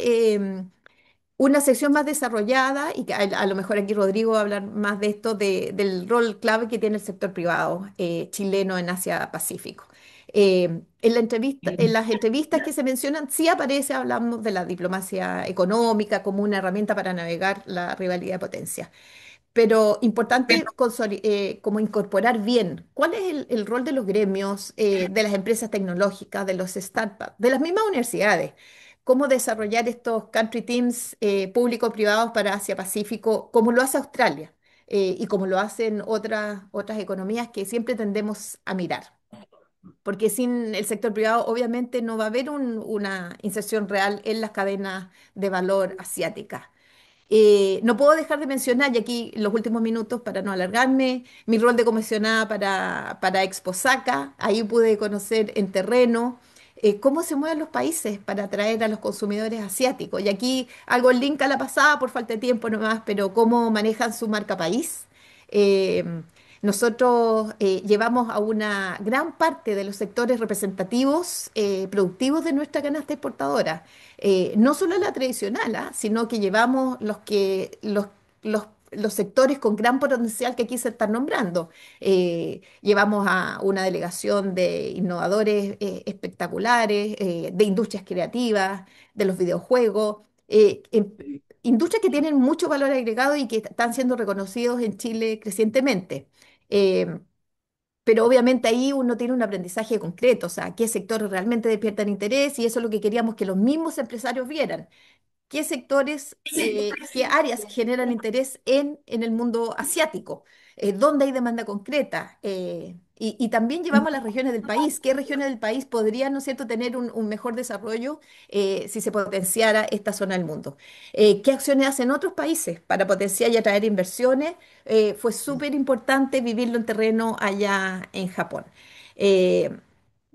D: una sección más desarrollada y que a lo mejor aquí Rodrigo va a hablar más de esto, del rol clave que tiene el sector privado chileno en Asia-Pacífico. En la entrevista, en las entrevistas que se mencionan, sí aparece, hablamos de la diplomacia económica como una herramienta para navegar la rivalidad de potencia. Pero importante como incorporar bien cuál es el rol de los gremios, de las empresas tecnológicas, de los startups, de las mismas universidades. Cómo desarrollar estos country teams público-privados para Asia-Pacífico, como lo hace Australia y como lo hacen otras economías que siempre tendemos a mirar. Porque sin el sector privado obviamente no va a haber una inserción real en las cadenas de valor asiáticas. No puedo dejar de mencionar, y aquí los últimos minutos para no alargarme, mi rol de comisionada para Exposaca. Ahí pude conocer en terreno cómo se mueven los países para atraer a los consumidores asiáticos. Y aquí hago el link a la pasada por falta de tiempo nomás, pero cómo manejan su marca país. Eh, Nosotros llevamos a una gran parte de los sectores representativos productivos de nuestra canasta exportadora, no solo la tradicional, sino que llevamos los sectores con gran potencial que aquí se están nombrando. Llevamos a una delegación de innovadores espectaculares, de industrias creativas, de los videojuegos, industrias que tienen mucho valor agregado y que están siendo reconocidos en Chile crecientemente. Eh, pero obviamente ahí uno tiene un aprendizaje concreto, o sea, qué sectores realmente despiertan interés y eso es lo que queríamos que los mismos empresarios vieran. ¿Qué sectores, qué áreas generan interés en el mundo asiático? ¿Dónde hay demanda concreta? Y también llevamos a las regiones del país. ¿Qué regiones del país podrían, ¿no es cierto?, tener un mejor desarrollo si se potenciara esta zona del mundo? ¿Qué acciones hacen otros países para potenciar y atraer inversiones? Fue súper importante vivirlo en terreno allá en Japón. Eh,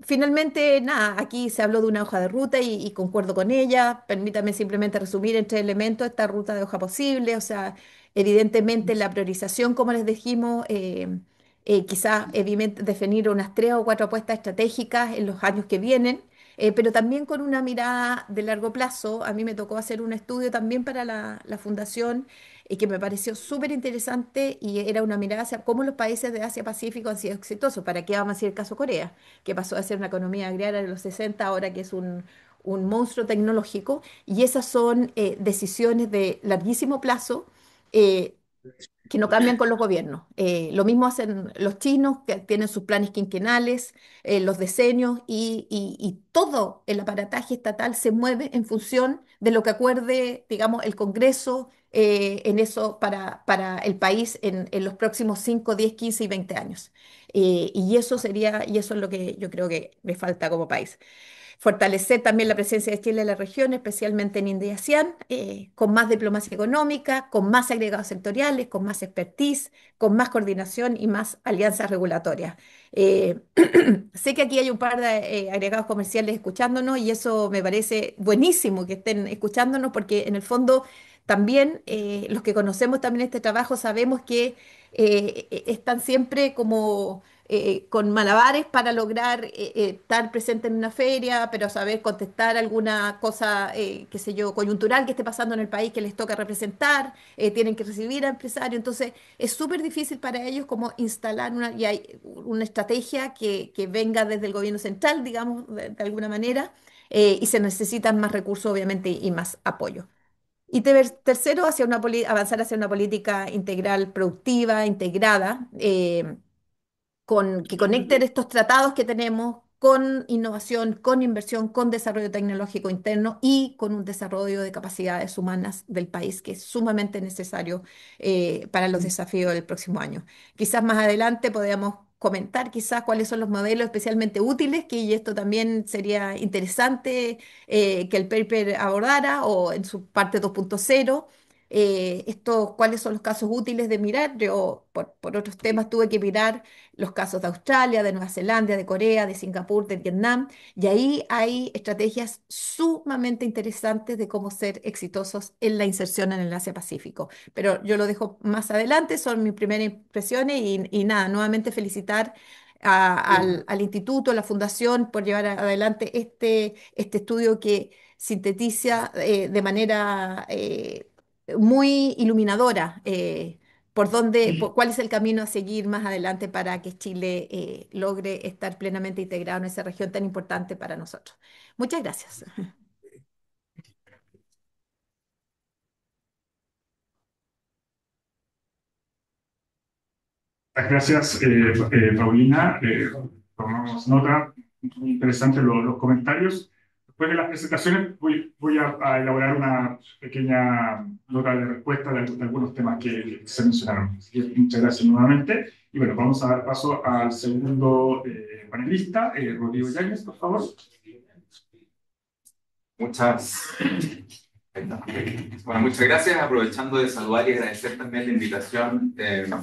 D: Finalmente, nada, aquí se habló de una hoja de ruta y concuerdo con ella. Permítame simplemente resumir en tres elementos esta ruta de hoja posible. O sea, evidentemente la priorización, como les dijimos, quizás evidentemente definir unas tres o cuatro apuestas estratégicas en los años que vienen, pero también con una mirada de largo plazo. A mí me tocó hacer un estudio también para la fundación que me pareció súper interesante y era una mirada hacia cómo los países de Asia-Pacífico han sido exitosos. ¿Para qué vamos a decir el caso Corea? Que pasó a ser una economía agraria en los 60, ahora que es un monstruo tecnológico, y esas son decisiones de larguísimo plazo eh, que no cambian con los gobiernos. Lo mismo hacen los chinos, que tienen sus planes quinquenales, los decenios, y todo el aparataje estatal se mueve en función de lo que acuerde, digamos, el Congreso en eso para el país en los próximos 5, 10, 15 y 20 años. Y eso sería, y eso es lo que yo creo que me falta como país. Fortalecer también la presencia de Chile en la región, especialmente en India y ASEAN, con más diplomacia económica, con más agregados sectoriales, con más expertise, con más coordinación y más alianzas regulatorias. Eh, Sé que aquí hay un par de agregados comerciales escuchándonos y eso me parece buenísimo que estén escuchándonos porque en el fondo también los que conocemos también este trabajo sabemos que están siempre como con malabares para lograr estar presente en una feria, pero saber contestar alguna cosa, qué sé yo, coyuntural que esté pasando en el país que les toca representar, tienen que recibir a empresarios. Entonces, es súper difícil para ellos como instalar y hay una estrategia que venga desde el gobierno central, digamos, de alguna manera, y se necesitan más recursos, obviamente, y más apoyo. Y tercero, avanzar hacia una política integral productiva, integrada, que conecten estos tratados que tenemos con innovación, con inversión, con desarrollo tecnológico interno y con un desarrollo de capacidades humanas del país, que es sumamente necesario para los desafíos del próximo año. Quizás más adelante podamos comentar quizás cuáles son los modelos especialmente útiles, que y esto también sería interesante que el paper abordara, o en su parte 2.0. Cuáles son los casos útiles de mirar. Yo, por otros temas, tuve que mirar los casos de Australia, de Nueva Zelanda, de Corea, de Singapur, de Vietnam, y ahí hay estrategias sumamente interesantes de cómo ser exitosos en la inserción en el Asia-Pacífico. Pero yo lo dejo más adelante, son mis primeras impresiones y nada, nuevamente felicitar al instituto, a la fundación por llevar adelante este estudio que sintetiza de manera muy iluminadora cuál es el camino a seguir más adelante para que Chile logre estar plenamente integrado en esa región tan importante para nosotros. Muchas gracias.
C: Gracias, Paulina. Tomamos nota, muy interesantes los comentarios. Después de las presentaciones voy a elaborar una pequeña nota de respuesta de algunos temas que se mencionaron. Así que muchas gracias nuevamente. Y bueno, vamos a dar paso al segundo panelista, Rodrigo Yáñez, por favor.
E: Muchas gracias. Aprovechando de saludar y agradecer también la invitación del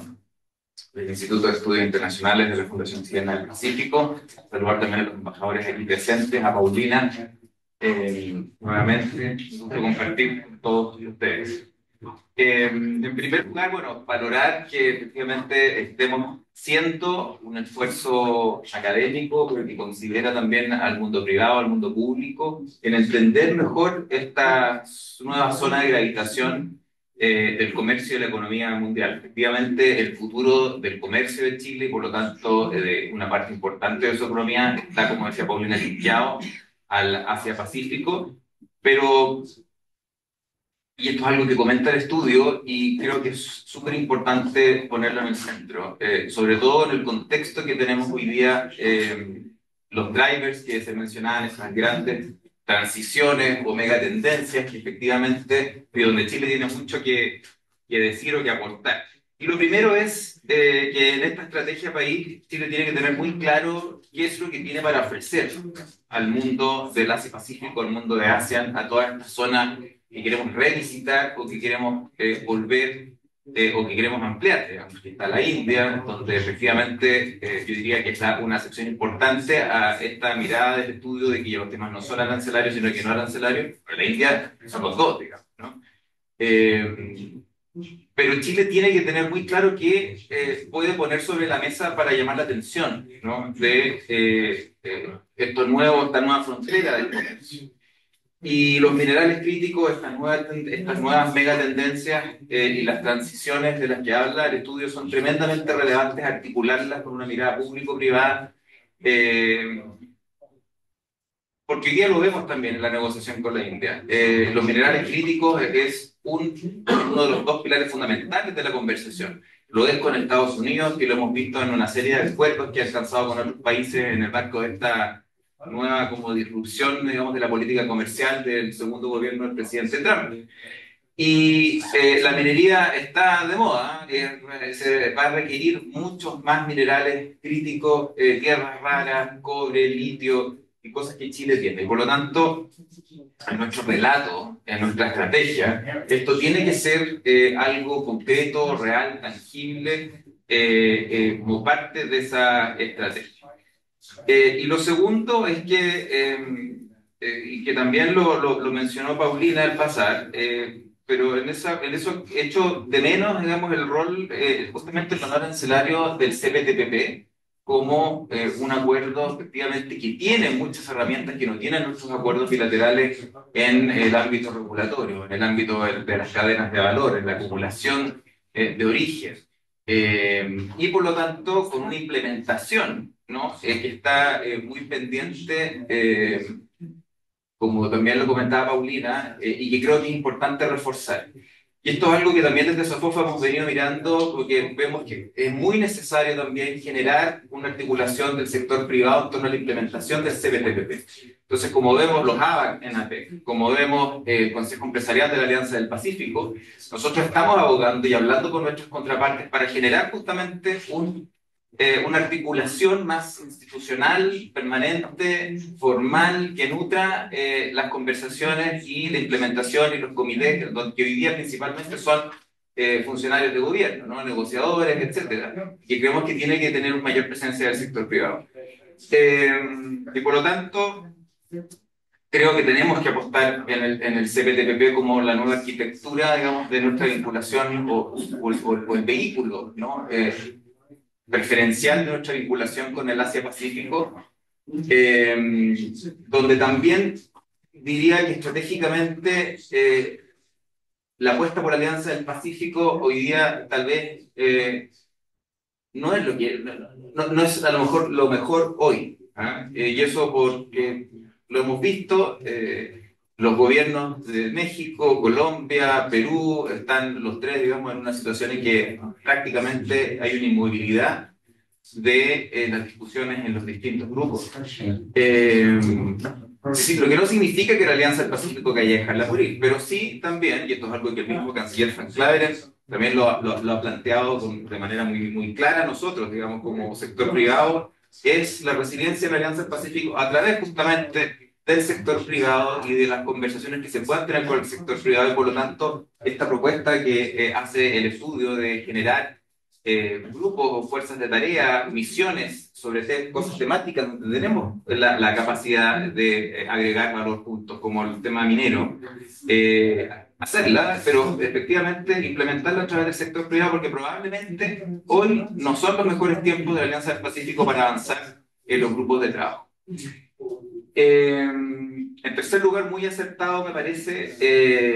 E: Instituto de Estudios Internacionales de la Fundación Chilena del Pacífico, saludar también a los embajadores aquí presentes, a Paulina, nuevamente, un gusto compartir con todos ustedes. En primer lugar, bueno, valorar que efectivamente estemos haciendo un esfuerzo académico, pero que considera también al mundo privado, al mundo público, en entender mejor esta nueva zona de gravitación del comercio y de la economía mundial. Efectivamente, el futuro del comercio de Chile y por lo tanto de una parte importante de su economía está, como decía Paulina, linkeado al Asia-Pacífico, pero, y esto es algo que comenta el estudio y creo que es súper importante ponerlo en el centro, sobre todo en el contexto que tenemos hoy día, los drivers que se mencionaban, esas grandes transiciones o megatendencias que efectivamente, de donde Chile tiene mucho que decir o que aportar. Y lo primero es que en esta estrategia país, Chile tiene que tener muy claro qué es lo que tiene para ofrecer al mundo del Asia-Pacífico, al mundo de ASEAN, a toda esta zona que queremos revisitar o que queremos volver o que queremos ampliar. Digamos, que está la India, donde efectivamente yo diría que está una sección importante a esta mirada del estudio de que los temas no son arancelarios, sino que no arancelarios, pero la India son los dos, digamos, ¿no? Pero Chile tiene que tener muy claro que puede poner sobre la mesa para llamar la atención, ¿no? De esta nueva frontera del comercio. Y los minerales críticos, estas nuevas megatendencias y las transiciones de las que habla el estudio son tremendamente relevantes, articularlas con una mirada público-privada, porque hoy día lo vemos también en la negociación con la India. Los minerales críticos es uno de los dos pilares fundamentales de la conversación. Lo es con Estados Unidos, que lo hemos visto en una serie de acuerdos que ha alcanzado con otros países en el marco de esta nueva como disrupción, digamos, de la política comercial del segundo gobierno del presidente Trump. Y la minería está de moda, se va a requerir muchos más minerales críticos, tierras raras, cobre, litio y cosas que Chile tiene. Y por lo tanto, en nuestro relato, en nuestra estrategia, esto tiene que ser algo concreto, real, tangible, como parte de esa estrategia. Y lo segundo es y que también lo mencionó Paulina al pasar, pero en eso echo de menos, digamos, el rol, justamente el no arancelario del CPTPP, como un acuerdo efectivamente que tiene muchas herramientas que no tienen nuestros acuerdos bilaterales en el ámbito regulatorio, en el ámbito de las cadenas de valor, en la acumulación de origen. Y por lo tanto, con una implementación, ¿no? Que está muy pendiente, como también lo comentaba Paulina, y que creo que es importante reforzar. Y esto es algo que también desde SOFOFA hemos venido mirando, porque vemos que es muy necesario también generar una articulación del sector privado en torno a la implementación del CPTPP. Entonces, como vemos los ABAC en APEC, como vemos el Consejo Empresarial de la Alianza del Pacífico, nosotros estamos abogando y hablando con nuestras contrapartes para generar justamente una articulación más institucional, permanente, formal, que nutra las conversaciones y la implementación y los comités, que hoy día principalmente son funcionarios de gobierno, ¿no? Negociadores, etcétera, que creemos que tiene que tener una mayor presencia del sector privado. Y por lo tanto, creo que tenemos que apostar en el CPTPP como la nueva arquitectura, digamos, de nuestra vinculación o el vehículo, ¿no? Preferencial de nuestra vinculación con el Asia-Pacífico, donde también diría que estratégicamente la apuesta por la Alianza del Pacífico hoy día tal vez no es lo que no es a lo mejor lo mejor hoy, ¿ah? Y eso porque lo hemos visto, los gobiernos de México, Colombia, Perú, están los tres, digamos, en una situación en que prácticamente hay una inmovilidad de las discusiones en los distintos grupos. Sí, lo que no significa que la Alianza del Pacífico que haya que dejarla morir, pero sí también, y esto es algo que el mismo canciller Frank Claveren también lo ha planteado de manera muy clara a nosotros, digamos, como sector privado, es la resiliencia de la Alianza del Pacífico a través justamente del sector privado y de las conversaciones que se puedan tener con el sector privado, y por lo tanto, esta propuesta que hace el estudio de generar grupos o fuerzas de tarea, misiones sobre cosas temáticas donde tenemos la capacidad de agregar valor juntos, como el tema minero, hacerla, pero efectivamente implementarla a través del sector privado, porque probablemente hoy no son los mejores tiempos de la Alianza del Pacífico para avanzar en los grupos de trabajo. En tercer lugar, muy acertado me parece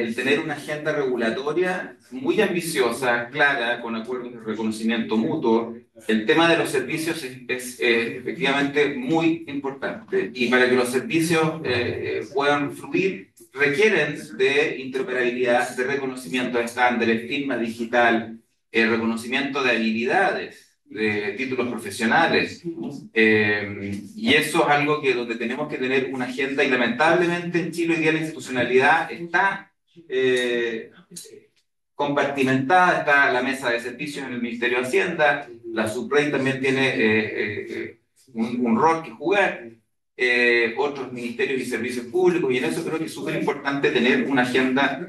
E: el tener una agenda regulatoria muy ambiciosa, clara, con acuerdos de reconocimiento mutuo. El tema de los servicios es efectivamente muy importante, y para que los servicios puedan fluir requieren de interoperabilidad, de reconocimiento de estándares, firma digital, reconocimiento de habilidades, de títulos profesionales, y eso es algo donde tenemos que tener una agenda, y lamentablemente en Chile hoy día la institucionalidad está compartimentada. Está la mesa de servicios en el Ministerio de Hacienda, la SUPREI también tiene un rol que jugar, otros ministerios y servicios públicos, y en eso creo que es súper importante tener una agenda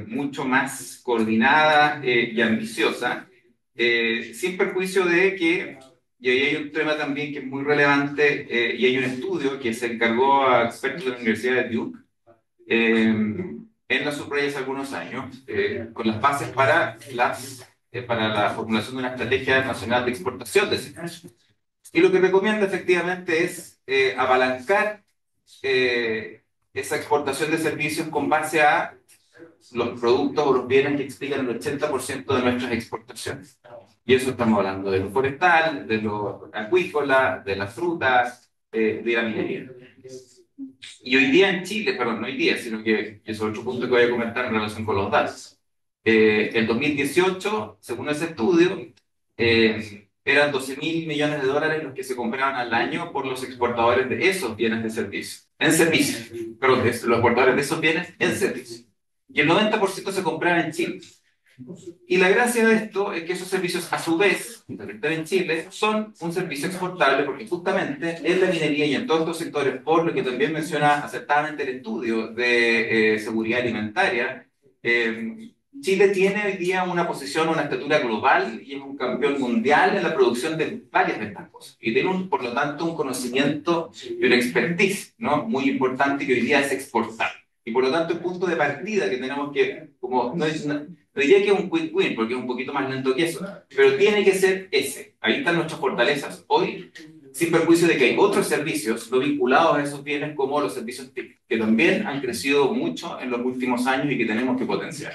E: mucho más coordinada y ambiciosa, sin perjuicio de que, y ahí hay un tema también que es muy relevante, y hay un estudio que se encargó a expertos de la Universidad de Duke en la SUPREI hace algunos años, con las bases para la formulación de una estrategia nacional de exportación de servicios. Y lo que recomienda efectivamente es apalancar esa exportación de servicios con base a los productos o los bienes que explican el 80% de nuestras exportaciones. Y eso estamos hablando de lo forestal, de lo acuícola, de las frutas, de la minería. Y hoy día en Chile, perdón, no hoy día, sino que es otro punto que voy a comentar en relación con los datos. El 2018, según ese estudio, eran 12.000 millones de dólares los que se compraban al año por los exportadores de esos bienes de servicio. En servicio, perdón, los exportadores de esos bienes en servicio. Y el 90% se compraba en Chile. Y la gracia de esto es que esos servicios, a su vez, que están en Chile, son un servicio exportable, porque justamente en la minería y en todos estos sectores, por lo que también menciona acertadamente el estudio de seguridad alimentaria, Chile tiene hoy día una posición, una estatura global, y es un campeón mundial en la producción de varias de estas cosas. Y tiene, por lo tanto, un conocimiento y una expertise, ¿no?, muy importante, que hoy día es exportable. Y por lo tanto, el punto de partida que tenemos que, como no No diría que es un quick win, porque es un poquito más lento que eso, pero tiene que ser ese. Ahí están nuestras fortalezas hoy, sin perjuicio de que hay otros servicios no vinculados a esos bienes, como los servicios TIC, que también han crecido mucho en los últimos años y que tenemos que potenciar.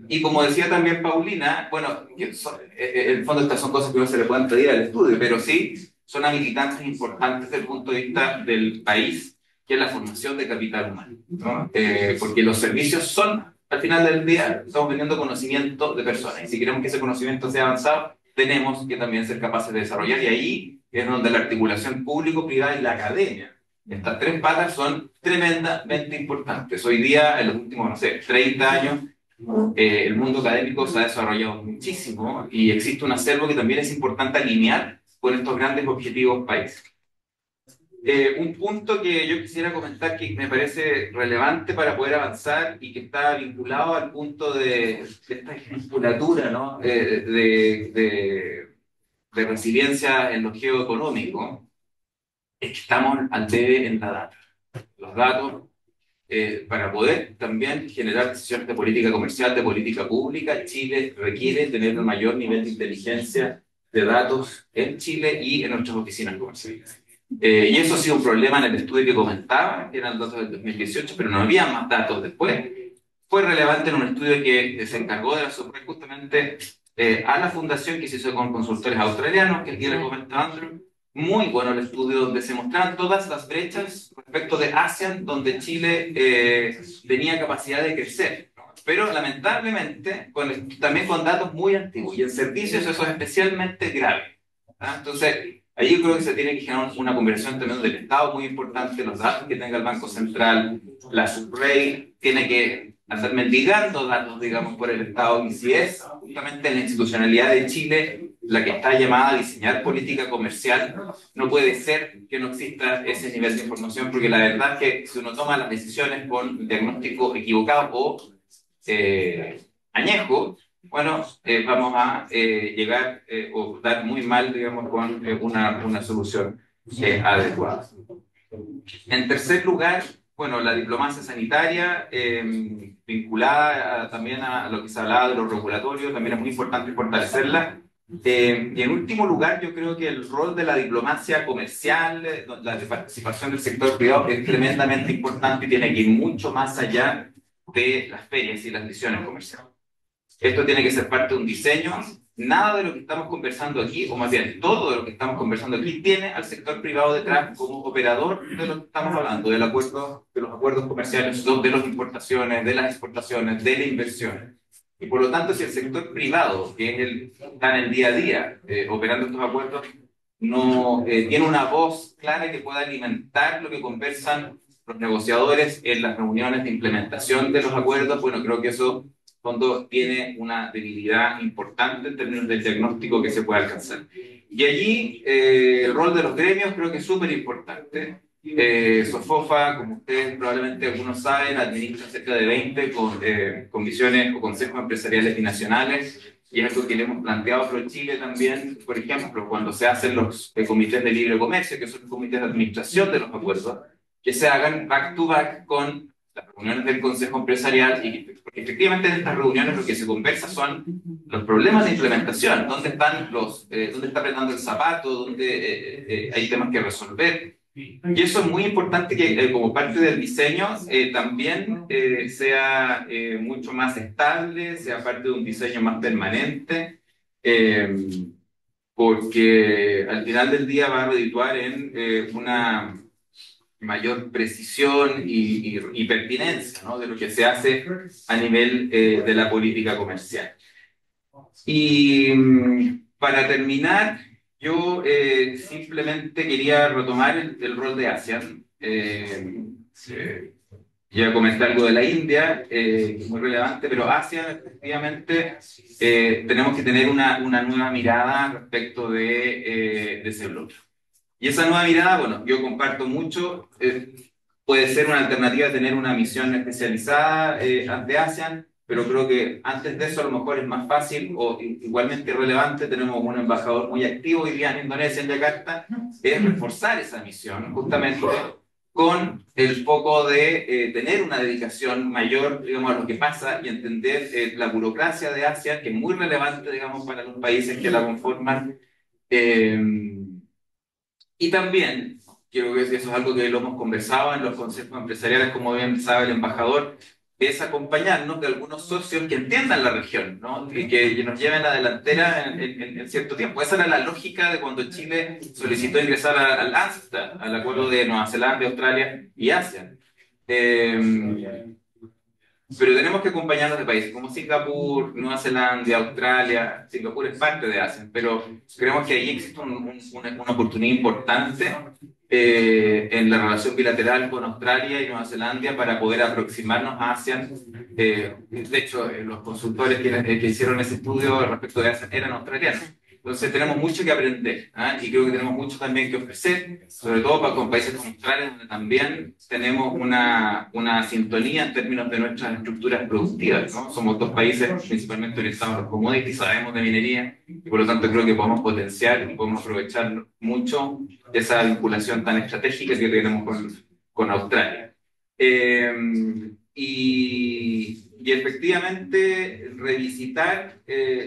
E: Y como decía también Paulina, bueno, en el fondo estas son cosas que no se le pueden pedir al estudio, pero sí son habilitantes importantes desde el punto de vista del país, que es la formación de capital humano, ¿no? Porque los servicios son, al final del día, estamos vendiendo conocimiento de personas, y si queremos que ese conocimiento sea avanzado, tenemos que también ser capaces de desarrollar, y ahí es donde la articulación público-privada y la academia, estas tres patas, son tremendamente importantes. Hoy día, en los últimos, no sé, 30 años, el mundo académico se ha desarrollado muchísimo y existe un acervo que también es importante alinear con estos grandes objetivos país. Un punto que yo quisiera comentar que me parece relevante para poder avanzar y que está vinculado al punto de esta musculatura, ¿no? De resiliencia en lo geoeconómico, es que estamos al debe en la data. Los datos, para poder también generar decisiones de política comercial, de política pública, Chile requiere tener un mayor nivel de inteligencia de datos en Chile y en nuestras oficinas comerciales. Y eso ha sido un problema en el estudio que comentaba, que eran datos del 2018, pero no había más datos después. Fue relevante en un estudio que se encargó de resolver justamente a la fundación, que se hizo con consultores australianos, que aquí le comentaba Andrew. Muy bueno el estudio, donde se mostraban todas las brechas respecto de ASEAN, donde Chile tenía capacidad de crecer, ¿no? Pero lamentablemente también con datos muy antiguos, y en servicios eso es especialmente grave, ¿ah? Entonces ahí yo creo que se tiene que generar una conversión también del Estado muy importante, los datos que tenga el Banco Central, la Subrey tiene que hacer mendigando datos, digamos, por el Estado, y si es justamente la institucionalidad de Chile la que está llamada a diseñar política comercial, no puede ser que no exista ese nivel de información, porque la verdad es que si uno toma las decisiones con diagnóstico equivocado o añejo, bueno, vamos a llegar o dar muy mal, digamos, con una solución adecuada. En tercer lugar, bueno, la diplomacia sanitaria, vinculada también a lo que se hablaba de los regulatorios, también es muy importante fortalecerla. Y en último lugar, yo creo que el rol de la diplomacia comercial, la de participación del sector privado, es tremendamente importante y tiene que ir mucho más allá de las ferias y las misiones comerciales. Esto tiene que ser parte de un diseño. Nada de lo que estamos conversando aquí, o más bien todo de lo que estamos conversando aquí, tiene al sector privado detrás como operador de lo que estamos hablando, del acuerdo, de los acuerdos comerciales, de las importaciones, de las exportaciones, de la inversión. Y por lo tanto, si el sector privado, que es el que está en el día a día operando estos acuerdos, no tiene una voz clara que pueda alimentar lo que conversan los negociadores en las reuniones de implementación de los acuerdos, bueno, creo que eso fondo tiene una debilidad importante en términos del diagnóstico que se puede alcanzar. Y allí el rol de los gremios creo que es súper importante. SOFOFA, como ustedes probablemente algunos saben, administra cerca de 20 comisiones o consejos empresariales binacionales, y es algo que le hemos planteado a Chile también, por ejemplo, cuando se hacen los comités de libre comercio, que son comités de administración de los acuerdos, que se hagan back to back con las reuniones del Consejo Empresarial, y porque efectivamente en estas reuniones lo que se conversa son los problemas de implementación, dónde está apretando el zapato, dónde hay temas que resolver. Y eso es muy importante que como parte del diseño también sea mucho más estable, sea parte de un diseño más permanente, porque al final del día va a redituar en una mayor precisión y pertinencia, ¿no?, de lo que se hace a nivel de la política comercial. Y para terminar, yo simplemente quería retomar el rol de ASEAN. Ya comenté algo de la India, que es muy relevante, pero ASEAN, efectivamente, tenemos que tener una nueva mirada respecto de ese bloque. Y esa nueva mirada, bueno, yo comparto mucho, puede ser una alternativa de tener una misión especializada ante ASEAN, pero creo que antes de eso a lo mejor es más fácil o igualmente relevante, tenemos un embajador muy activo hoy día en Indonesia, en Yakarta, es reforzar esa misión, justamente con el foco de tener una dedicación mayor, digamos, a lo que pasa y entender la burocracia de Asia, que es muy relevante, digamos, para los países que la conforman. Y también, quiero que eso es algo que lo hemos conversado en los consejos empresariales, como bien sabe el embajador, es acompañarnos de algunos socios que entiendan la región, ¿no? Y que nos lleven a la delantera en cierto tiempo. Esa era la lógica de cuando Chile solicitó ingresar al ANZSTA, al acuerdo de Nueva Zelanda, Australia y Asia. Pero tenemos que acompañarnos de países como Singapur, Nueva Zelanda, Australia. Singapur es parte de Asia, pero creemos que ahí existe una oportunidad importante en la relación bilateral con Australia y Nueva Zelanda para poder aproximarnos a ASEAN. De hecho, los consultores que hicieron ese estudio respecto de ASEAN eran australianos. Entonces tenemos mucho que aprender, ¿eh? Y creo que tenemos mucho también que ofrecer, sobre todo con países como Australia, donde también tenemos una sintonía en términos de nuestras estructuras productivas, ¿no? Somos dos países principalmente orientados a los commodities, sabemos de minería, y por lo tanto creo que podemos potenciar y podemos aprovechar mucho esa vinculación tan estratégica que tenemos con Australia. Y efectivamente revisitar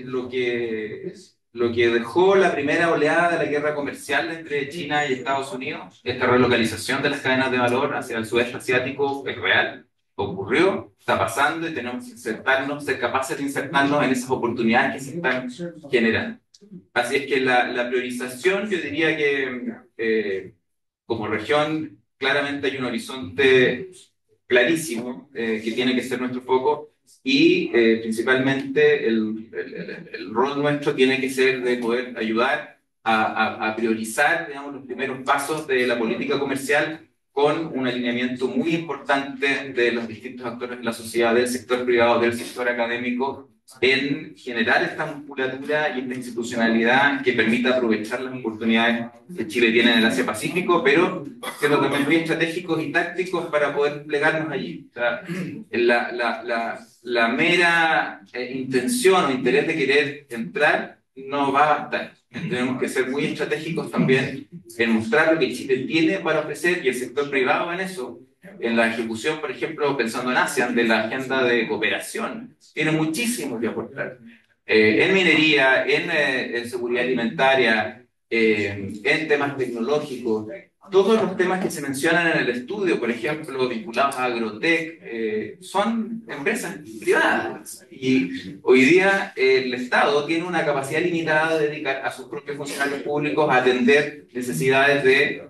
E: lo que dejó la primera oleada de la guerra comercial entre China y Estados Unidos. Esta relocalización de las cadenas de valor hacia el sudeste asiático es real, ocurrió, está pasando y tenemos que insertarnos, ser capaces de insertarnos en esas oportunidades que se están generando. Así es que la priorización, yo diría que como región claramente hay un horizonte clarísimo que tiene que ser nuestro foco. Y principalmente el rol nuestro tiene que ser de poder ayudar a priorizar, digamos, los primeros pasos de la política comercial con un alineamiento muy importante de los distintos actores de la sociedad, del sector privado, del sector académico, en generar esta musculatura y esta institucionalidad que permita aprovechar las oportunidades que Chile tiene en el Asia-Pacífico, pero siendo también muy estratégicos y tácticos para poder plegarnos allí. O sea, la mera intención o interés de querer entrar no va a bastar. Tenemos que ser muy estratégicos también en mostrar lo que Chile tiene para ofrecer y el sector privado en eso. En la ejecución, por ejemplo, pensando en ASEAN, de la agenda de cooperación, tiene muchísimo que aportar. En minería, en seguridad alimentaria, en temas tecnológicos, todos los temas que se mencionan en el estudio, por ejemplo, vinculados a Agrotech, son empresas privadas. Y hoy día el Estado tiene una capacidad limitada de dedicar a sus propios funcionarios públicos a atender necesidades de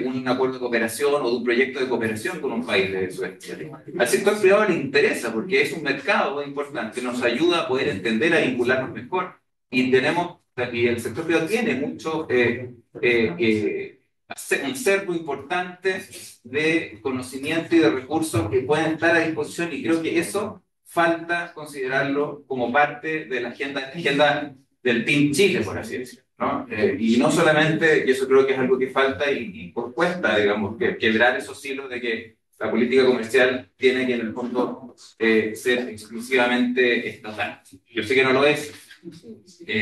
E: un acuerdo de cooperación o de un proyecto de cooperación con un país de sudeste. Al sector privado le interesa porque es un mercado importante, nos ayuda a poder entender, a vincularnos mejor. Y el sector privado tiene mucho un cerco importante de conocimiento y de recursos que pueden estar a disposición, y creo que eso falta considerarlo como parte de la agenda del Team Chile, por así decirlo, ¿no? Y no solamente, y eso creo que es algo que falta y cuesta, digamos, quebrar esos hilos de que la política comercial tiene que en el fondo ser exclusivamente estatal. Yo sé que no lo es,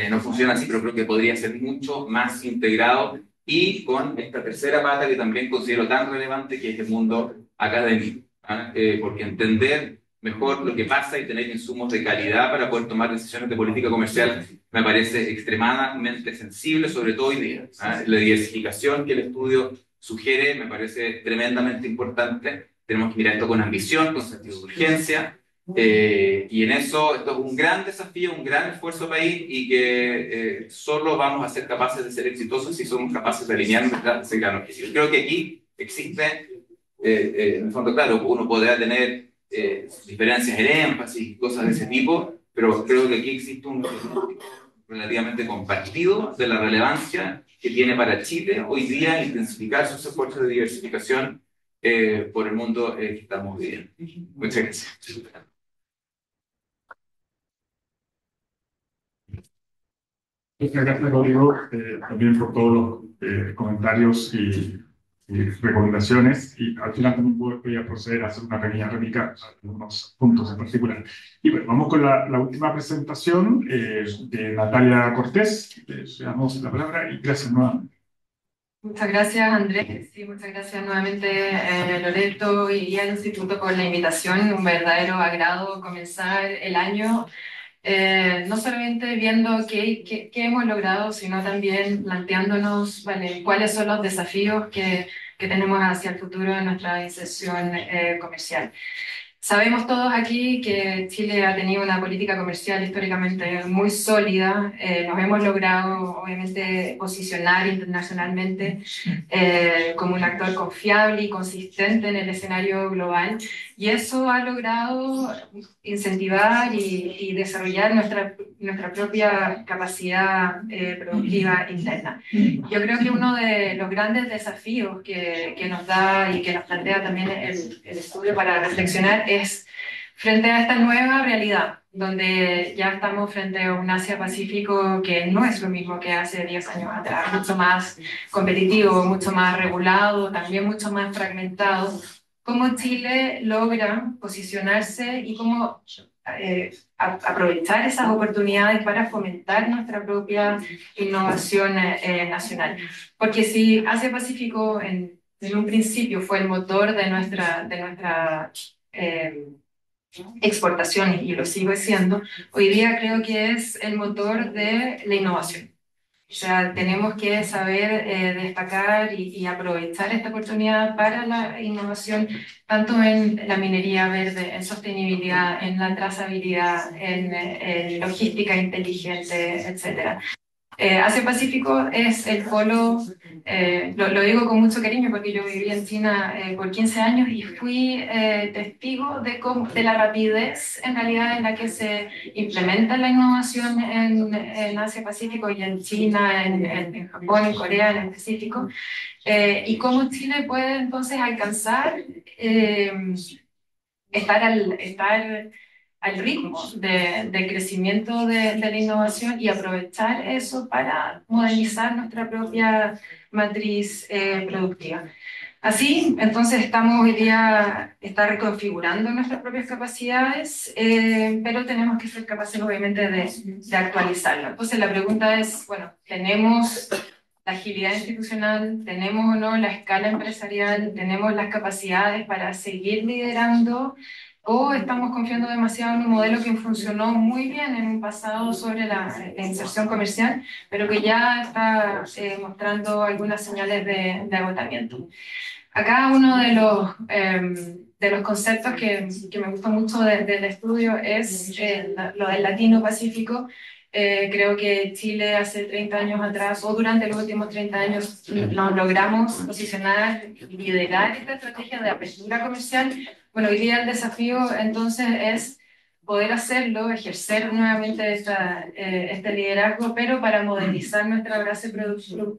E: no funciona así, pero creo que podría ser mucho más integrado y con esta tercera pata que también considero tan relevante, que es el mundo académico, ¿eh? Porque entender mejor lo que pasa y tener insumos de calidad para poder tomar decisiones de política comercial me parece extremadamente sensible, sobre todo hoy día. La diversificación que el estudio sugiere me parece tremendamente importante. Tenemos que mirar esto con ambición, con sentido de urgencia, y en eso esto es un gran desafío, un gran esfuerzo país, y que solo vamos a ser capaces de ser exitosos si somos capaces de alinearnos a ese gran objetivo. Creo que aquí existe, en el fondo, claro, uno podrá tener diferencias en énfasis, cosas de ese tipo, pero creo que aquí existe un diagnóstico relativamente compartido de la relevancia que tiene para Chile hoy día intensificar sus esfuerzos de diversificación por el mundo que estamos viviendo. Muchas gracias.
C: Muchas gracias, Rodrigo, también por todos los comentarios y recomendaciones. Y al final también voy a proceder a hacer una pequeña réplica de algunos puntos en particular. Y bueno, vamos con la última presentación de Natalia Cortés. Le damos la palabra y gracias nuevamente.
F: Muchas gracias, Andrés. Sí, muchas gracias nuevamente, Loreto y al Instituto por la invitación. Un verdadero agrado comenzar el año, no solamente viendo qué hemos logrado, sino también planteándonos, ¿vale?, cuáles son los desafíos que tenemos hacia el futuro de nuestra inserción comercial. Sabemos todos aquí que Chile ha tenido una política comercial históricamente muy sólida. Nos hemos logrado, obviamente, posicionar internacionalmente como un actor confiable y consistente en el escenario global. Y eso ha logrado incentivar y desarrollar nuestra propia capacidad productiva interna. Yo creo que uno de los grandes desafíos que nos da y que nos plantea también el estudio para reflexionar es frente a esta nueva realidad, donde ya estamos frente a un Asia-Pacífico que no es lo mismo que hace 10 años atrás, mucho más competitivo, mucho más regulado, también mucho más fragmentado. ¿Cómo Chile logra posicionarse y cómo aprovechar esas oportunidades para fomentar nuestra propia innovación nacional? Porque si Asia-Pacífico en un principio fue el motor de nuestra exportación y lo sigue siendo, hoy día creo que es el motor de la innovación. O sea, tenemos que saber destacar y aprovechar esta oportunidad para la innovación, tanto en la minería verde, en sostenibilidad, en la trazabilidad, en logística inteligente, etcétera. Asia-Pacífico es el polo, lo digo con mucho cariño porque yo viví en China por 15 años y fui testigo de la rapidez en realidad en la que se implementa la innovación en Asia-Pacífico y en China, en Japón, en Corea en específico, y cómo Chile puede entonces alcanzar estar al ritmo del crecimiento de la innovación y aprovechar eso para modernizar nuestra propia matriz productiva. Así, entonces estamos hoy día reconfigurando nuestras propias capacidades, pero tenemos que ser capaces obviamente de actualizarlo. Entonces la pregunta es, bueno, ¿tenemos la agilidad institucional, tenemos o no la escala empresarial, tenemos las capacidades para seguir liderando, o estamos confiando demasiado en un modelo que funcionó muy bien en un pasado sobre la inserción comercial, pero que ya está mostrando algunas señales de agotamiento? Acá uno de los conceptos que me gustó mucho del estudio es lo del Latino-Pacífico. Creo que Chile hace 30 años atrás, o durante los últimos 30 años, nos logramos posicionar y liderar esta estrategia de apertura comercial. Bueno, hoy día el desafío entonces es poder hacerlo, ejercer nuevamente este liderazgo, pero para modernizar nuestra base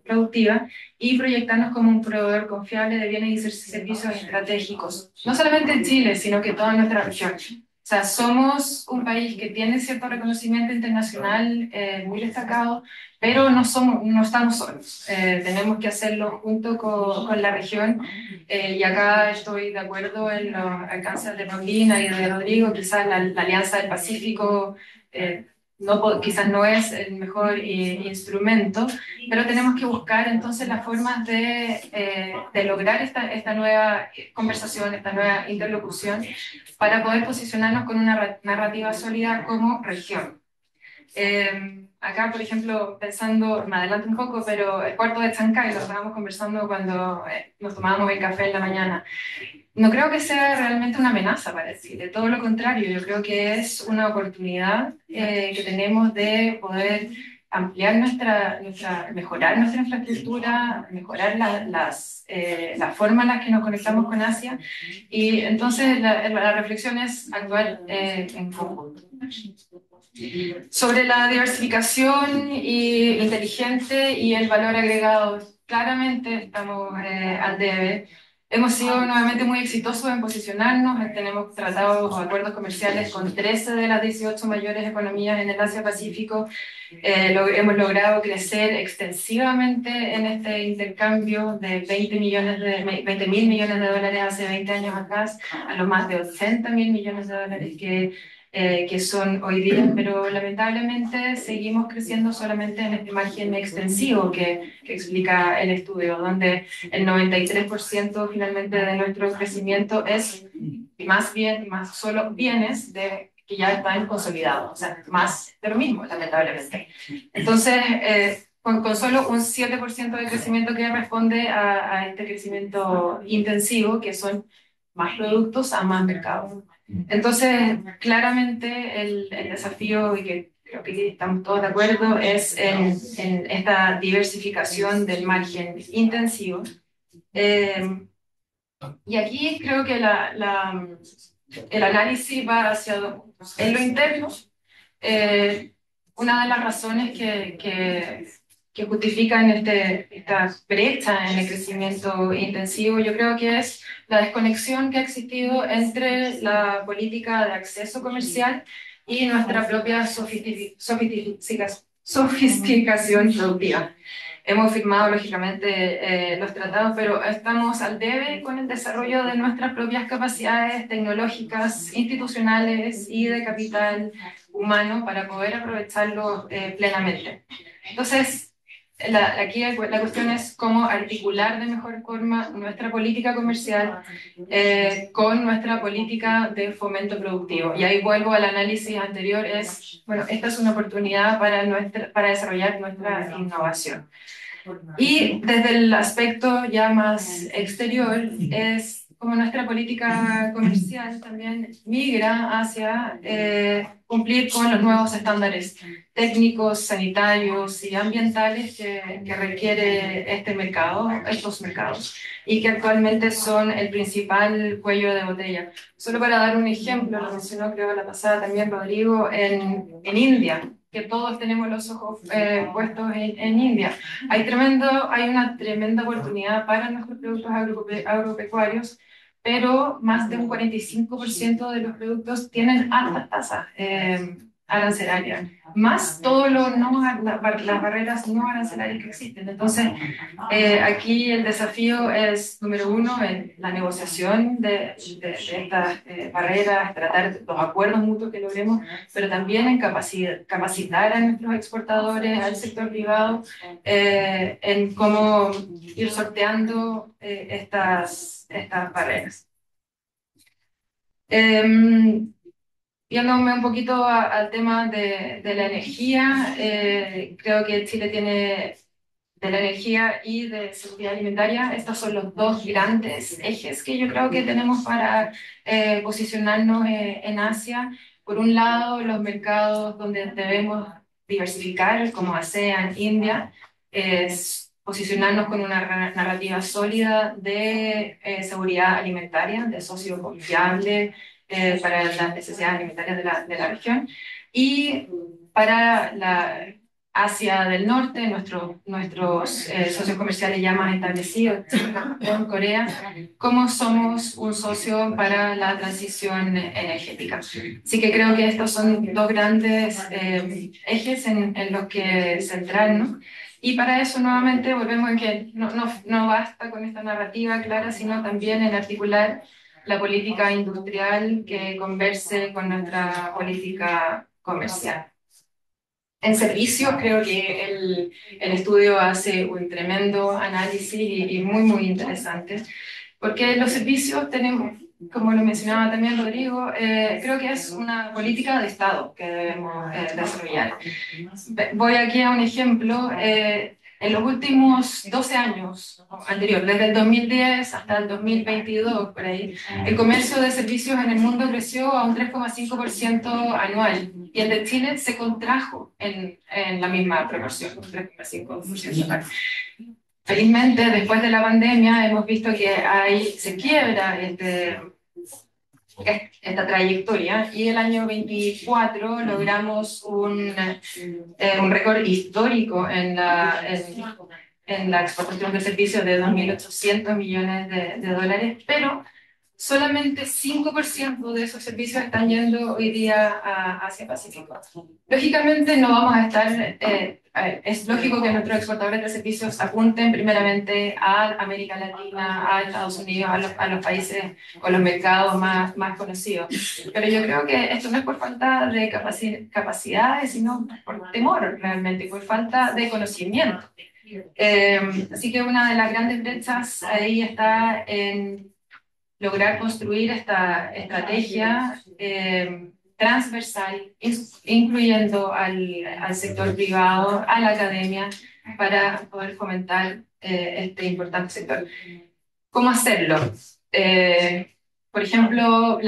F: productiva y proyectarnos como un proveedor confiable de bienes y servicios estratégicos, no solamente en Chile, sino que toda nuestra región. O sea, somos un país que tiene cierto reconocimiento internacional muy destacado, pero no estamos solos. Tenemos que hacerlo junto con la región, y acá estoy de acuerdo en los alcances de Paulina y de Rodrigo. Quizás la Alianza del Pacífico quizás no es el mejor instrumento, pero tenemos que buscar entonces las formas de lograr esta nueva conversación, esta nueva interlocución, para poder posicionarnos con una narrativa sólida como región. Acá, por ejemplo, pensando, me adelanto un poco, pero el puerto de Chancay, lo estábamos conversando cuando nos tomábamos el café en la mañana. No creo que sea realmente una amenaza para Chile, todo lo contrario, yo creo que es una oportunidad que tenemos de poder ampliar mejorar nuestra infraestructura, mejorar la forma en la que nos conectamos con Asia, y entonces la reflexión es actuar en conjunto. Sobre la diversificación inteligente y el valor agregado, claramente estamos al debe. Hemos sido nuevamente muy exitosos en posicionarnos, tenemos tratados o acuerdos comerciales con 13 de las 18 mayores economías en el Asia-Pacífico. Hemos logrado crecer extensivamente en este intercambio de 20.000 millones de dólares hace 20 años atrás a los más de 80.000 millones de dólares que que son hoy día, pero lamentablemente seguimos creciendo solamente en este margen extensivo que explica el estudio, donde el 93% finalmente de nuestro crecimiento es más bien, más solo bienes que ya están consolidados, o sea, más de lo mismo, lamentablemente. Entonces, con solo un 7% de crecimiento que responde a este crecimiento intensivo, que son más productos a más mercados. Entonces, claramente el desafío, y que creo que estamos todos de acuerdo, es en esta diversificación del margen intensivo. Y aquí creo que el análisis va hacia dos puntos. En lo interno, una de las razones que justifican esta brecha en el crecimiento intensivo, yo creo que es la desconexión que ha existido entre la política de acceso comercial y nuestra propia sofisticación productiva. Hemos firmado, lógicamente, los tratados, pero estamos al debe con el desarrollo de nuestras propias capacidades tecnológicas, institucionales y de capital humano para poder aprovecharlo plenamente. Entonces, aquí la cuestión es cómo articular de mejor forma nuestra política comercial con nuestra política de fomento productivo. Y ahí vuelvo al análisis anterior, bueno, esta es una oportunidad para desarrollar nuestra innovación. Y desde el aspecto ya más exterior, es como nuestra política comercial también migra hacia cumplir con los nuevos estándares técnicos, sanitarios y ambientales que requiere estos mercados, y que actualmente son el principal cuello de botella. Solo para dar un ejemplo, lo mencionó creo la pasada también Rodrigo, en India, que todos tenemos los ojos puestos en India. Hay una tremenda oportunidad para nuestros productos agropecuarios, pero más de un 45% de los productos tienen altas tasas arancelarias, más todas las barreras no arancelarias que existen. Entonces, aquí el desafío es, número uno, en la negociación de estas barreras, tratar los acuerdos mutuos que logremos, pero también en capacitar a nuestros exportadores, al sector privado, en cómo ir sorteando estas barreras. Yéndome un poquito al tema de la energía, creo que Chile tiene de la energía y de seguridad alimentaria. Estos son los dos grandes ejes que yo creo que tenemos para posicionarnos en Asia. Por un lado, los mercados donde debemos diversificar, como ASEAN, India, es posicionarnos con una narrativa sólida de seguridad alimentaria, de socio confiable para las necesidades alimentarias de la región. Y para la Asia del Norte, nuestros socios comerciales ya más establecidos, China, Japón, Corea, cómo somos un socio para la transición energética. Así que creo que estos son dos grandes ejes en los que centrarnos. Y para eso nuevamente volvemos en que no basta con esta narrativa clara, sino también en articular la política industrial que converse con nuestra política comercial. En servicios, creo que el estudio hace un tremendo análisis y muy, muy interesante, porque los servicios tenemos, como lo mencionaba también Rodrigo, creo que es una política de Estado que debemos desarrollar. Voy aquí a un ejemplo. En los últimos 12 años anterior, desde el 2010 hasta el 2022, por ahí, el comercio de servicios en el mundo creció a un 3,5% anual, y el de Chile se contrajo en la misma proporción, un 3,5% anual. Felizmente, después de la pandemia, hemos visto que se quiebra esta trayectoria, y el año 24 logramos un récord histórico en la exportación de servicios de 2.800 millones de dólares, pero solamente 5% de esos servicios están yendo hoy día a Asia-Pacífico. Lógicamente no vamos a estar, es lógico que nuestros exportadores de servicios apunten primeramente a América Latina, a Estados Unidos, a los países o los mercados más conocidos. Pero yo creo que esto no es por falta de capacidades, sino por temor realmente, por falta de conocimiento. Así que una de las grandes brechas ahí está en lograr construir esta estrategia transversal, incluyendo al sector privado, a la academia, para poder fomentar este importante sector. ¿Cómo hacerlo? Por ejemplo,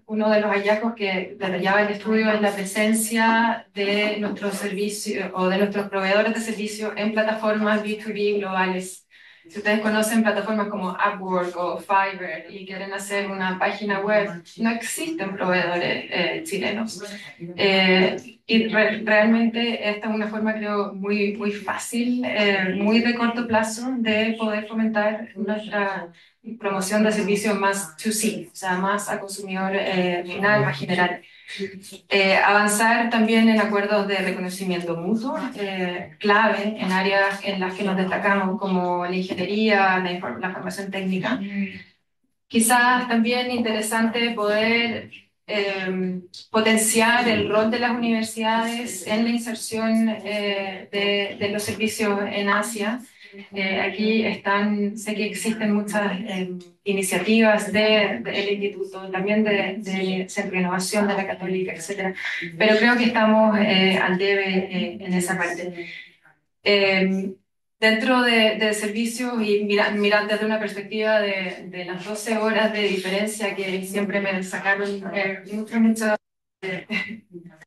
F: uno de los hallazgos que detallaba el estudio es la presencia de nuestros servicios o de nuestros proveedores de servicios en plataformas B2B globales. Si ustedes conocen plataformas como Upwork o Fiverr y quieren hacer una página web, no existen proveedores chilenos. Y realmente esta es una forma, creo, muy, muy fácil, muy de corto plazo de poder fomentar nuestra promoción de servicios más 2C, o sea, más a consumidor final, más general. Avanzar también en acuerdos de reconocimiento mutuo, clave en áreas en las que nos destacamos como la ingeniería, la formación técnica. Quizás también interesante poder potenciar el rol de las universidades en la inserción de los servicios en Asia. Aquí sé que existen muchas iniciativas del instituto, también de Centro de Innovación de la Católica, etcétera, pero creo que estamos al debe en esa parte. Dentro de servicios y mirar desde una perspectiva de las 12 horas de diferencia que siempre me sacaron muchas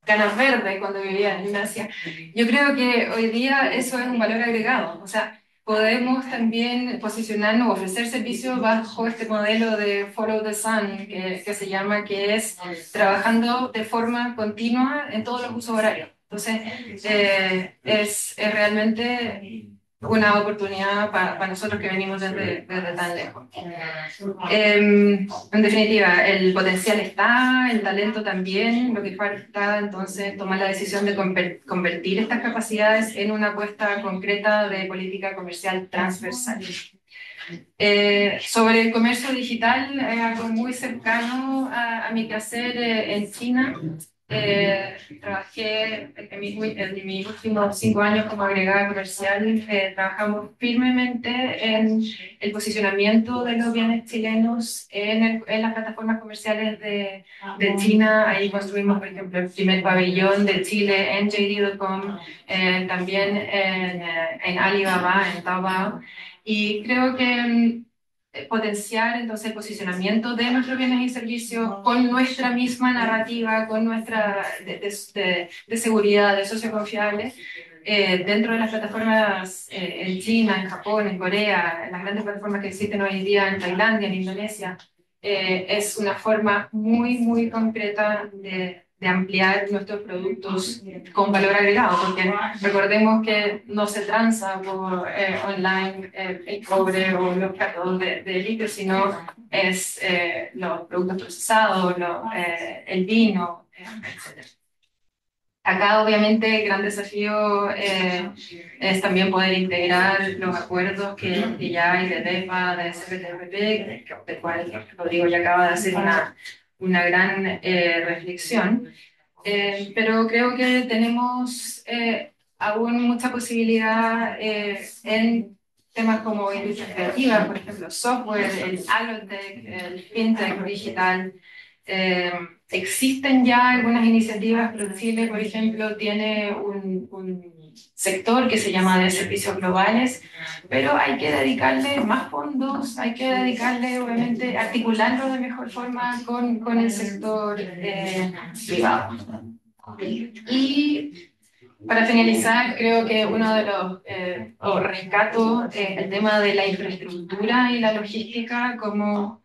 F: canas verdes cuando vivía en Asia, yo creo que hoy día eso es un valor agregado. O sea, podemos también posicionarnos o ofrecer servicios bajo este modelo de Follow the Sun, que se llama, que es trabajando de forma continua en todos los usos horarios. Entonces, es realmente una oportunidad para nosotros que venimos desde tan lejos. En definitiva, el potencial está, el talento también, lo que falta entonces tomar la decisión de convertir estas capacidades en una apuesta concreta de política comercial transversal. Sobre el comercio digital, algo muy cercano a mi quehacer en China. Trabajé en mis últimos 5 años como agregada comercial, trabajamos firmemente en el posicionamiento de los bienes chilenos en las plataformas comerciales de China. Ahí construimos, por ejemplo, el primer pabellón de Chile en JD.com, también en Alibaba, en Taobao. Y creo que potenciar entonces el posicionamiento de nuestros bienes y servicios con nuestra misma narrativa, con nuestra de seguridad, de socio confiable, dentro de las plataformas en China, en Japón, en Corea, en las grandes plataformas que existen hoy en día en Tailandia, en Indonesia, es una forma muy, muy concreta de ampliar nuestros productos con valor agregado, porque recordemos que no se transa por online el cobre o los platos de litro, sino es los productos procesados, el vino, etc. Acá, obviamente, el gran desafío es también poder integrar los acuerdos que ya hay de DEPA, de CPTPP, del cual Rodrigo ya acaba de hacer una gran reflexión. Pero creo que tenemos aún mucha posibilidad en temas como industria creativa, por ejemplo, software, el Alotech, el FinTech digital. Existen ya algunas iniciativas, pero Chile, por ejemplo, tiene un sector que se llama de servicios globales, pero hay que dedicarle más fondos, hay que dedicarle, obviamente, articularlo de mejor forma con el sector privado. Y para finalizar, creo que uno de los rescato el tema de la infraestructura y la logística como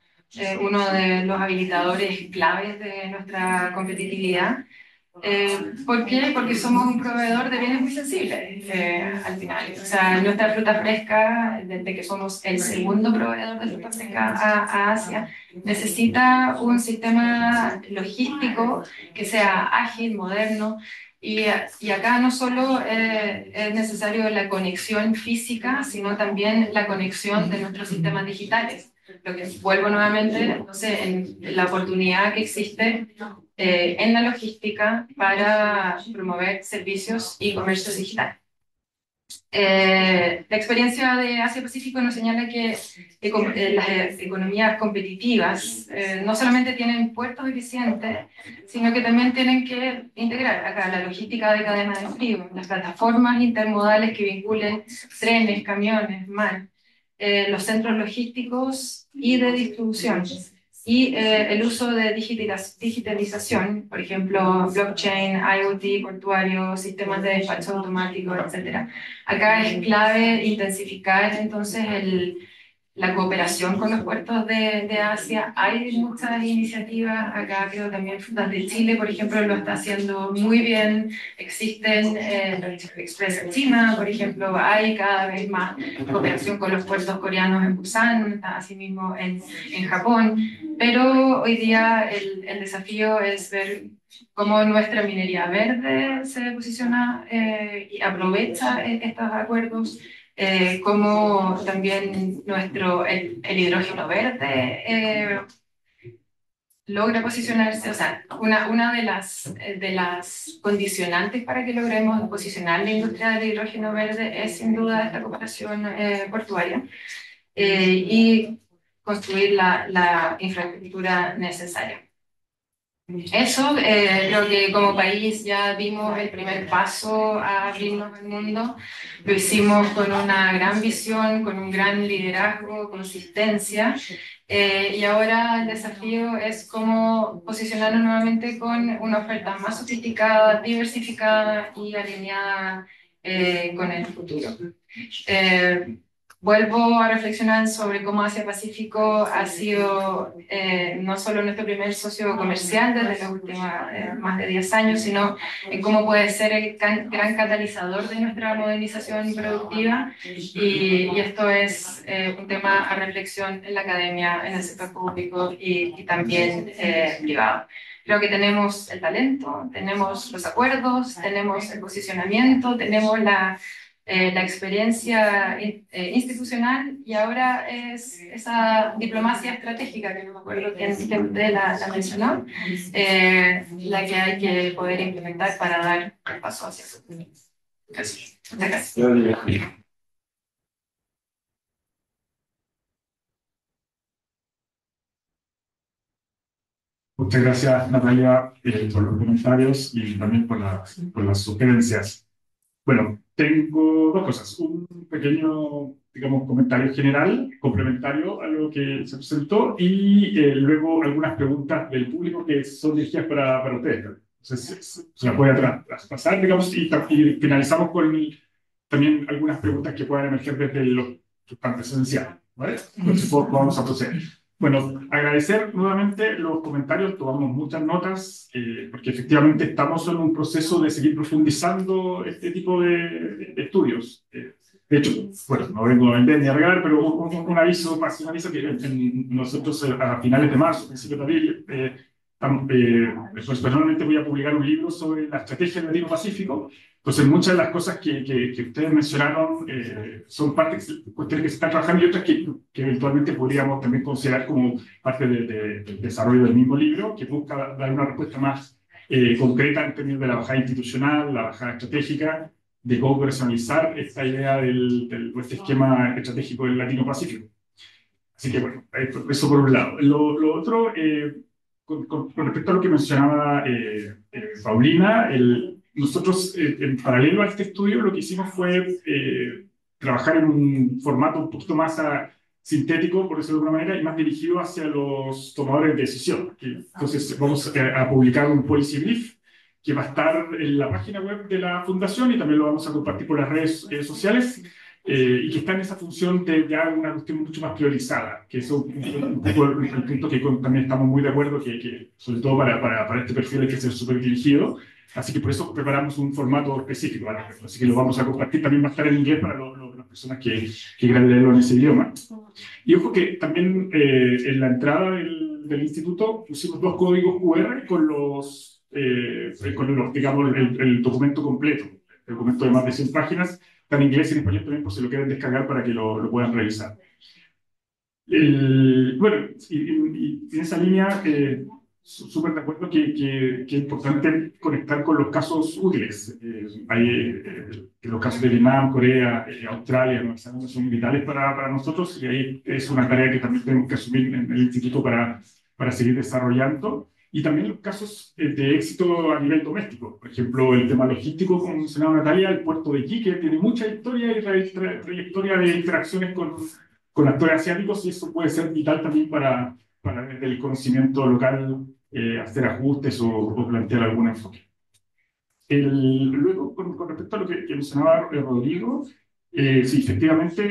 F: uno de los habilitadores claves de nuestra competitividad. ¿Por qué? Porque somos un proveedor de bienes muy sensibles al final. O sea, nuestra fruta fresca, desde que somos el segundo proveedor de fruta fresca a Asia, necesita un sistema logístico que sea ágil, moderno. Y acá no solo es necesario la conexión física, sino también la conexión de nuestros sistemas digitales. Lo que vuelvo nuevamente, no sé, en la oportunidad que existe en la logística para promover servicios y comercio digital. La experiencia de Asia-Pacífico nos señala que las economías competitivas no solamente tienen puertos eficientes, sino que también tienen que integrar acá la logística de cadena de frío, las plataformas intermodales que vinculen trenes, camiones, mar, los centros logísticos y de distribución. Y el uso de digitalización, por ejemplo, blockchain, IoT, portuario, sistemas de despacho automático, etc. Acá es clave intensificar entonces la cooperación con los puertos de Asia. Hay muchas iniciativas, acá creo también Frutas de Chile, por ejemplo, lo está haciendo muy bien. Existen Express en China, por ejemplo, hay cada vez más cooperación con los puertos coreanos en Busan, asimismo en Japón. Pero hoy día el desafío es ver cómo nuestra minería verde se posiciona y aprovecha estos acuerdos, cómo también el hidrógeno verde logra posicionarse. O sea, una de las condicionantes para que logremos posicionar la industria del hidrógeno verde es sin duda esta cooperación portuaria y construir la infraestructura necesaria. Eso, creo que como país ya dimos el primer paso a abrirnos al mundo. Lo hicimos con una gran visión, con un gran liderazgo, consistencia. Y ahora el desafío es cómo posicionarnos nuevamente con una oferta más sofisticada, diversificada y alineada con el futuro. Vuelvo a reflexionar sobre cómo Asia-Pacífico ha sido no solo nuestro primer socio comercial desde los últimos más de 10 años, sino en cómo puede ser el gran catalizador de nuestra modernización productiva. Y esto es un tema a reflexión en la academia, en el sector público y también privado. Creo que tenemos el talento, tenemos los acuerdos, tenemos el posicionamiento, tenemos la experiencia institucional, y ahora es esa diplomacia estratégica, que no me acuerdo quién la mencionó, la que hay que poder implementar para dar el paso hacia eso. Muchas gracias.
C: Muchas gracias, Natalia, por los comentarios y también por las sugerencias. Bueno, tengo dos cosas. Un pequeño, digamos, comentario general, complementario a lo que se presentó, y luego algunas preguntas del público que son dirigidas para ustedes. Entonces, se las voy a traspasar, digamos, y finalizamos con también algunas preguntas que puedan emerger desde los sustantes esenciales, ¿vale? Entonces, vamos a proceder. Bueno, agradecer nuevamente los comentarios, tomamos muchas notas, porque efectivamente estamos en un proceso de seguir profundizando este tipo de estudios. De hecho, bueno, no vengo a vender ni a regalar, pero un aviso que nosotros a finales de marzo, principios de abril, pues personalmente voy a publicar un libro sobre la estrategia del Latino-Pacífico. Entonces, muchas de las cosas que ustedes mencionaron son cuestiones que se están trabajando, y otras que eventualmente podríamos también considerar como parte del desarrollo del mismo libro, que busca dar una respuesta más concreta en términos de la bajada institucional, la bajada estratégica, de cómo personalizar esta idea de este esquema estratégico del Latino-Pacífico. Así que, bueno, eso por un lado. Lo otro, con respecto a lo que mencionaba Paulina, nosotros, en paralelo a este estudio, lo que hicimos fue trabajar en un formato un poquito más sintético, por decirlo de alguna manera, y más dirigido hacia los tomadores de decisión. Entonces, vamos a publicar un policy brief que va a estar en la página web de la Fundación, y también lo vamos a compartir por las redes sociales, y que está en esa función de ya una cuestión mucho más priorizada, que es un poco el punto que también estamos muy de acuerdo, que sobre todo para este perfil hay que ser súper dirigido. Así que por eso preparamos un formato específico, ¿vale? Así que lo vamos a compartir, también va a estar en inglés para las personas que quieran leerlo en ese idioma. Y ojo que también en la entrada del instituto pusimos 2 códigos QR digamos, el documento completo, el documento de más de 100 páginas, está en inglés y en español también por si lo quieren descargar para que lo puedan revisar. Bueno, y en esa línea, súper de acuerdo que es importante conectar con los casos útiles. Los casos de Vietnam, Corea, Australia, Nueva Zelanda son vitales para nosotros y ahí es una tarea que también tenemos que asumir en el instituto para seguir desarrollando. Y también los casos de éxito a nivel doméstico. Por ejemplo, el tema logístico, como mencionaba Natalia, el puerto de Iquique tiene mucha historia y trayectoria de interacciones con actores asiáticos y eso puede ser vital también para desde el conocimiento local hacer ajustes o plantear algún enfoque. Luego, con respecto a lo que mencionaba Rodrigo, sí, efectivamente,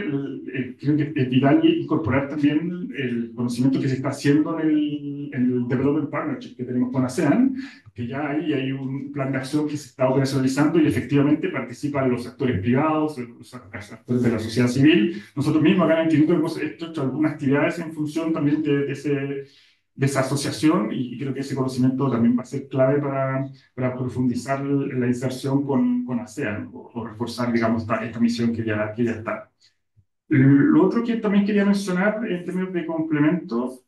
C: creo que es vital incorporar también el conocimiento que se está haciendo en el Development Partnership que tenemos con ASEAN, que ya hay un plan de acción que se está operacionalizando y efectivamente participan los actores privados, los actores de la sociedad civil. Nosotros mismos acá en el Instituto hemos hecho algunas actividades en función también de esa asociación y creo que ese conocimiento también va a ser clave para profundizar la inserción con ASEAN o reforzar, digamos, esta misión que ya está. Lo otro que también quería mencionar en términos de complementos,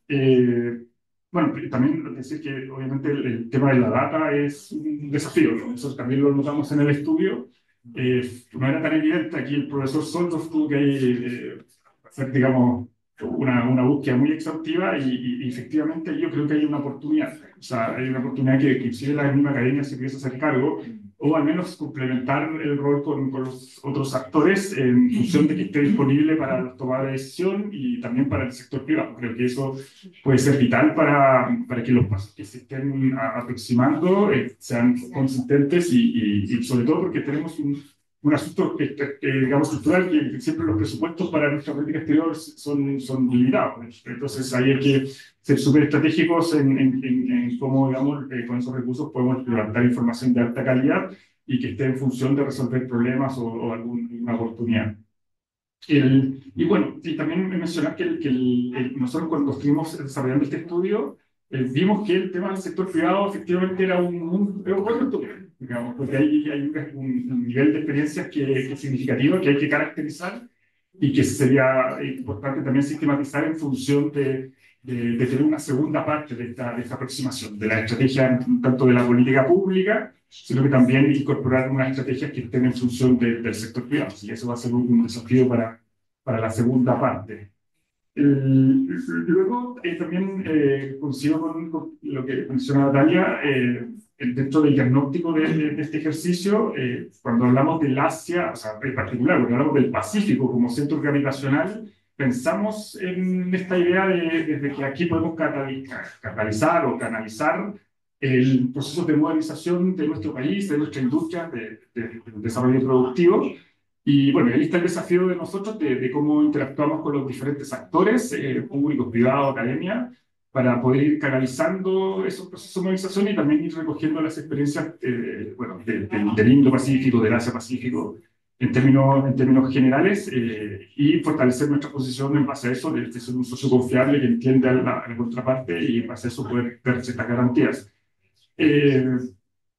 C: bueno, también decir que obviamente el tema de la data es un desafío, ¿no? Eso también lo notamos en el estudio. No era tan evidente, aquí el profesor Soltos tuvo que hacer, digamos, una búsqueda muy exhaustiva y efectivamente yo creo que hay una oportunidad. O sea, hay una oportunidad que inclusive la misma academia se pudiese hacer cargo o al menos complementar el rol con los otros actores en función de que esté disponible para la toma de decisión y también para el sector privado. Creo que eso puede ser vital para que los pasos que se estén aproximando sean consistentes y sobre todo porque tenemos un asunto digamos, cultural, que siempre los presupuestos para nuestra política exterior son limitados. Entonces, ahí hay que ser súper estratégicos en cómo, digamos, con esos recursos podemos levantar información de alta calidad y que esté en función de resolver problemas o alguna oportunidad. Y bueno, y también mencionar que nosotros cuando estuvimos desarrollando este estudio, vimos que el tema del sector privado efectivamente era un buen estudio, digamos, porque hay un nivel de experiencias que es significativo, que hay que caracterizar y que sería importante también sistematizar en función de tener una segunda parte de esta aproximación, de la estrategia tanto de la política pública, sino que también incorporar unas estrategias que estén en función del sector privado. Y eso va a ser un desafío para la segunda parte. Luego, también coincido con lo que mencionaba Natalia, dentro del diagnóstico de este ejercicio, cuando hablamos del Asia, o sea, en particular, cuando hablamos del Pacífico como centro gravitacional, pensamos en esta idea desde que aquí podemos catalizar o canalizar el proceso de modernización de nuestro país, de nuestra industria, del desarrollo productivo. Y bueno, ahí está el desafío de nosotros de cómo interactuamos con los diferentes actores, públicos, privados, academia, para poder ir canalizando esos procesos de modernización y también ir recogiendo las experiencias bueno, del Indo-Pacífico, del Asia-Pacífico, en términos generales, y fortalecer nuestra posición en base a eso, de ser un socio confiable que entiende a la contraparte y en base a eso poder dar ciertas garantías.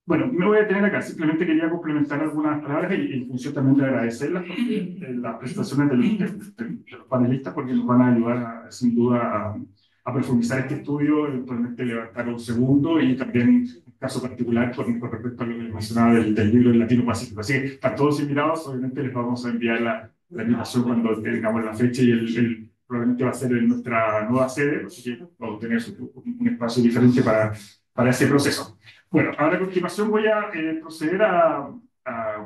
C: Bueno, me voy a detener acá. Simplemente quería complementar algunas palabras y en función también de agradecer las presentaciones de los panelistas porque nos van a ayudar sin duda a profundizar este estudio, eventualmente levantar un segundo y también un caso particular con respecto a lo que mencionaba del libro del Latino Pacífico. Así que están todos invitados. Obviamente les vamos a enviar la invitación cuando tengamos la fecha y probablemente va a ser en nuestra nueva sede, así que vamos a tener un espacio diferente para ese proceso. Bueno, ahora a continuación voy a proceder a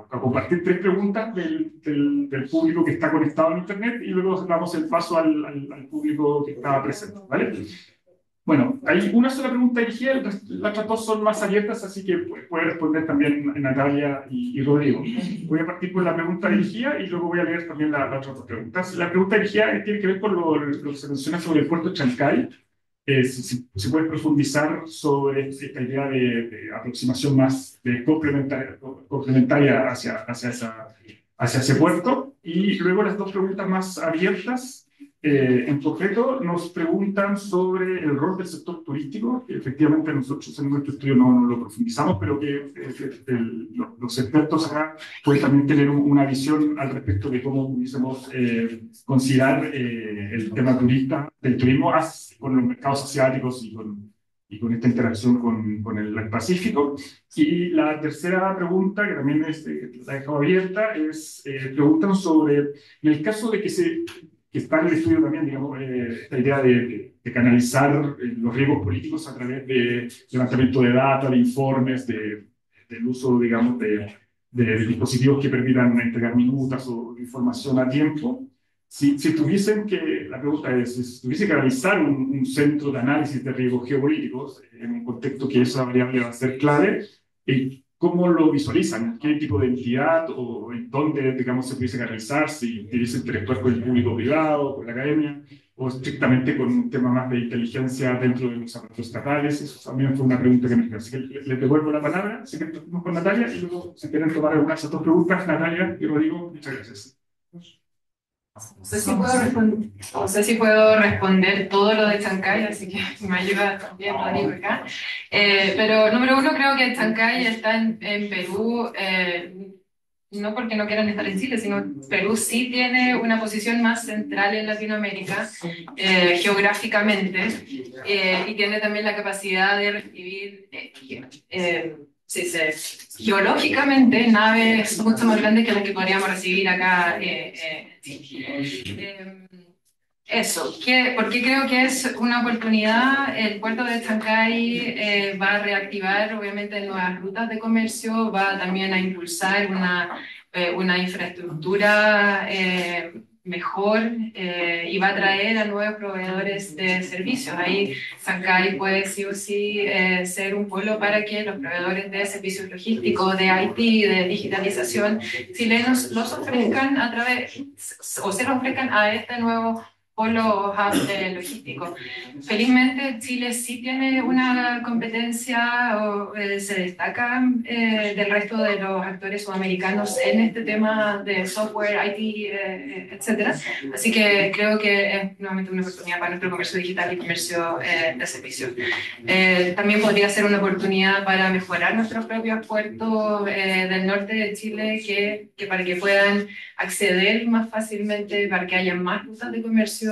C: compartir 3 preguntas del público que está conectado en Internet y luego damos el paso al público que estaba presente, ¿vale? Bueno, hay una sola pregunta dirigida, las otras 2 son más abiertas, así que puede responder también Natalia y Rodrigo. Voy a partir por la pregunta dirigida y luego voy a leer también las otras 2 preguntas. La pregunta dirigida tiene que ver con lo que se menciona sobre el puerto de Chancay. si puedes profundizar sobre esta idea de aproximación más complementaria hacia ese puerto. Y luego las dos preguntas más abiertas. En concreto, nos preguntan sobre el rol del sector turístico, que efectivamente nosotros en nuestro estudio no lo profundizamos, pero que los expertos acá pueden también tener una visión al respecto de cómo pudiésemos considerar el tema del turismo con los mercados asiáticos y con esta interacción con el Pacífico. Y la tercera pregunta, que también la he dejado abierta, es preguntan sobre, en el caso de que está en el estudio también, digamos, esta idea de canalizar los riesgos políticos a través de levantamiento de data, de informes, del uso, digamos, de dispositivos que permitan entregar minutas o información a tiempo. Si tuviesen que, la pregunta es, si tuviese que realizar un centro de análisis de riesgos geopolíticos en un contexto que esa variable va a ser clave, ¿cómo lo visualizan? ¿Qué tipo de entidad o en dónde, digamos, se pudiese realizar? Si tuviese interactuar con el público privado, con la academia, o estrictamente con un tema más de inteligencia dentro de los aparatos estatales. Eso también fue una pregunta que me hicieron. Así que les devuelvo la palabra, así que empezamos con Natalia, y luego si quieren tomar algunas de estas dos preguntas, Natalia y Rodrigo, muchas gracias.
F: No sé si puedo responder todo lo de Chancay, así que me ayuda también Rodrigo acá. Pero número uno, creo que Chancay está en Perú, no porque no quieran estar en Chile, sino Perú sí tiene una posición más central en Latinoamérica, geográficamente, y tiene también la capacidad de recibir geológicamente naves mucho más grandes que las que podríamos recibir acá. Eso, porque creo que es una oportunidad. El puerto de Chancay va a reactivar obviamente nuevas rutas de comercio, va también a impulsar una infraestructura mejor, y va a traer a nuevos proveedores de servicios. Ahí Chancay puede sí o sí ser un polo para que los proveedores de servicios logísticos, de IT, de digitalización chilenos los ofrezcan o se los ofrezcan a este nuevo polo hub logístico. Felizmente Chile sí tiene una competencia se destaca del resto de los actores sudamericanos en este tema de software, IT, etcétera. Así que creo que es nuevamente una oportunidad para nuestro comercio digital y comercio de servicios. También podría ser una oportunidad para mejorar nuestros propios puertos del norte de Chile, que para que puedan acceder más fácilmente, para que haya más rutas de comercio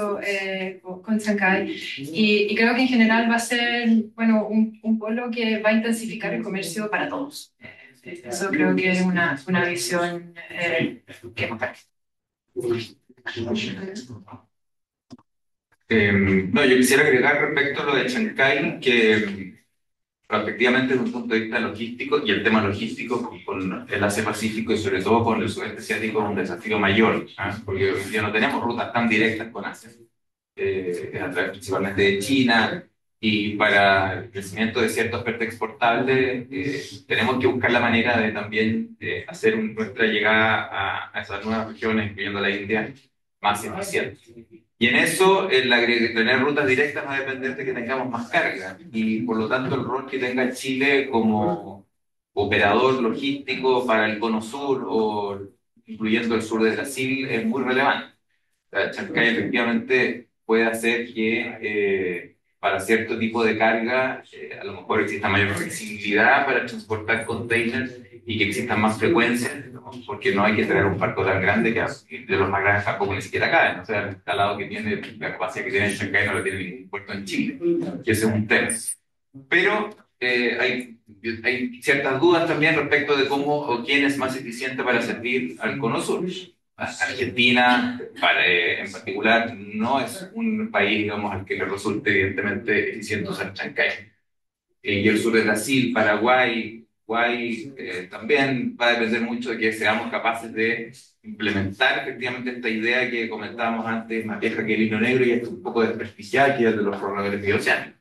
F: con Chancay. Y creo que en general va a ser, bueno, un polo que va a intensificar el comercio para todos. Eso creo que es una visión que comparto.
E: No, yo quisiera agregar respecto a lo de Chancay que efectivamente desde un punto de vista logístico, y el tema logístico con el Asia-Pacífico y sobre todo con el sudeste asiático es un desafío mayor, porque hoy día no tenemos rutas tan directas con Asia, es a través principalmente de China, y para el crecimiento de cierta oferta exportable tenemos que buscar la manera de también hacer nuestra llegada a esas nuevas regiones, incluyendo la India, más eficiente. Y en eso, tener rutas directas va a depender de que tengamos más carga. Y por lo tanto, el rol que tenga Chile como operador logístico para el cono sur, o incluyendo el sur de Brasil, es muy relevante. O sea, Chancay efectivamente puede hacer que para cierto tipo de carga a lo mejor exista mayor flexibilidad para transportar containers y que existan más frecuencias, porque no hay que traer un barco tan grande que de los más grandes tampoco ni siquiera caen. O sea, el escalado que tiene, la capacidad que tiene en Chancay no lo tiene ningún puerto en Chile, que ese es un tema. Pero hay ciertas dudas también respecto de cómo o quién es más eficiente para servir al cono sur. Argentina, en particular, no es un país, digamos, al que le resulte evidentemente eficiente usar Chancay. Y el sur de Brasil, Paraguay, también va a depender mucho de que seamos capaces de implementar efectivamente esta idea que comentábamos antes, más vieja que el hilo negro y esto un poco desprestigiada, que es de los corredores bioceánicos.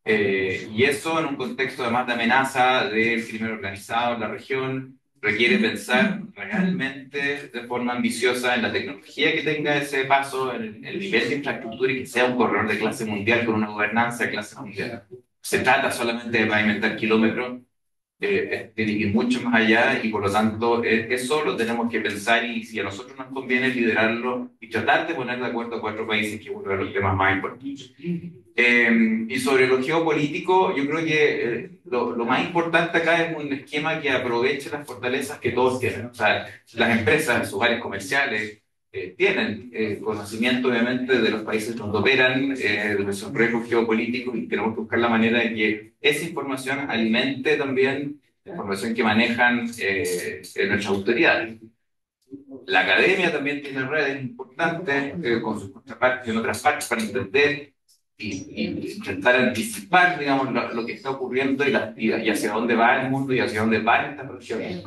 E: Y eso en un contexto además de amenaza del crimen organizado en la región, requiere pensar realmente de forma ambiciosa en la tecnología que tenga ese paso, en el nivel de infraestructura y que sea un corredor de clase mundial con una gobernanza de clase mundial. Se trata solamente de pavimentar kilómetros, tiene que ir mucho más allá y por lo tanto eso lo tenemos que pensar y si a nosotros nos conviene liderarlo y tratar de poner de acuerdo a cuatro países, que es uno de los temas más importantes. Y sobre lo geopolítico, yo creo que lo más importante acá es un esquema que aproveche las fortalezas que todos tienen. O sea, las empresas, sus áreas comerciales, tienen conocimiento obviamente de los países donde operan, de sus riesgos geopolíticos y tenemos que buscar la manera de que esa información alimente también la información que manejan nuestras autoridades. La academia también tiene redes importantes con sus contrapartes en otras partes para entender y intentar anticipar, digamos, lo que está ocurriendo y hacia dónde va el mundo y hacia dónde van estas regiones.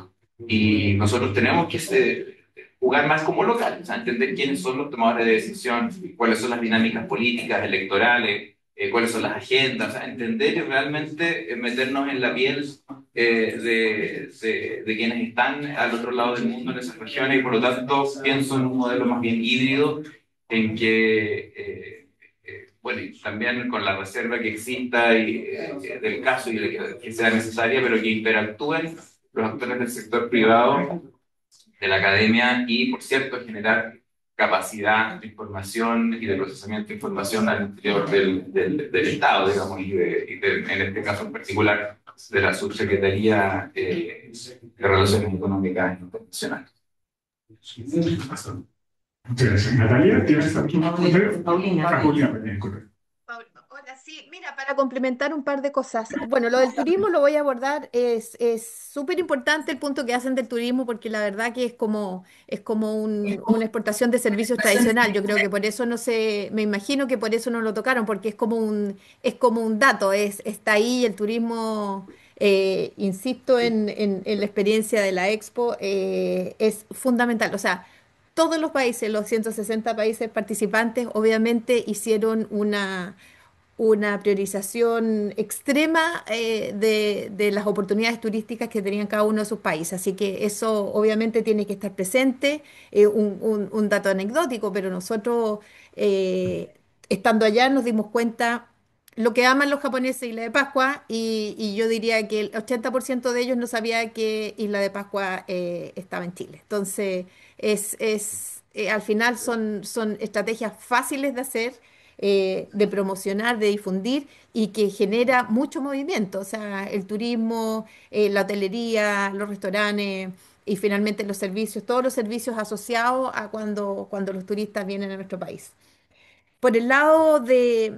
E: Y nosotros tenemos que jugar más como locales, o sea, entender quiénes son los tomadores de decisión, cuáles son las dinámicas políticas, electorales, cuáles son las agendas, o sea, entender y realmente meternos en la piel de quienes están al otro lado del mundo en esas regiones y por lo tanto pienso en un modelo más bien híbrido en que, bueno, y también con la reserva que exista del caso y de que sea necesaria, pero que interactúen los actores del sector privado, de la academia y, por cierto, generar capacidad de información y de procesamiento de información al interior del Estado, digamos, en este caso en particular de la Subsecretaría de Relaciones Económicas Internacionales.
C: Muchas gracias. Natalia, ¿tienes algún comentario?
B: Paulina.
C: Paulina, perdón.
D: Hola, sí, mira, para complementar un par de cosas. Bueno, lo del turismo lo voy a abordar. Es súper importante el punto que hacen del turismo porque la verdad que es como una exportación de servicios tradicional. Yo creo que por eso no sé, me imagino que por eso no lo tocaron, porque es como un dato, está ahí el turismo. Insisto en la experiencia de la Expo, es fundamental. O sea, todos los países, los 160 países participantes, obviamente hicieron una priorización extrema de las oportunidades turísticas que tenían cada uno de sus países. Así que eso obviamente tiene que estar presente, un dato anecdótico, pero nosotros estando allá nos dimos cuenta lo que aman los japoneses Isla de Pascua y yo diría que el 80% de ellos no sabía que Isla de Pascua estaba en Chile. Entonces, al final son estrategias fáciles de hacer, de promocionar, de difundir y que genera mucho movimiento, o sea, el turismo, la hotelería, los restaurantes y finalmente los servicios, todos los servicios asociados a cuando los turistas vienen a nuestro país. Por el lado de,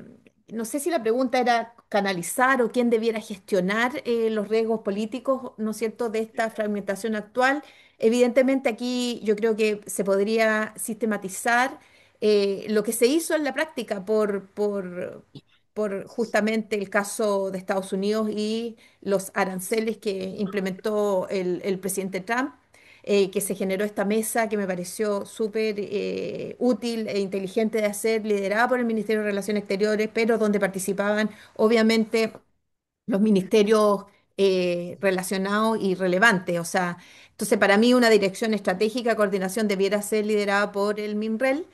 D: no sé si la pregunta era canalizar o quién debiera gestionar los riesgos políticos, ¿no es cierto?, de esta fragmentación actual. Evidentemente aquí yo creo que se podría sistematizar lo que se hizo en la práctica por justamente el caso de Estados Unidos y los aranceles que implementó el presidente Trump, que se generó esta mesa que me pareció súper útil e inteligente de hacer, liderada por el Ministerio de Relaciones Exteriores, pero donde participaban obviamente los ministerios relacionados y relevantes. O sea, entonces para mí una dirección estratégica de coordinación debiera ser liderada por el MINREL,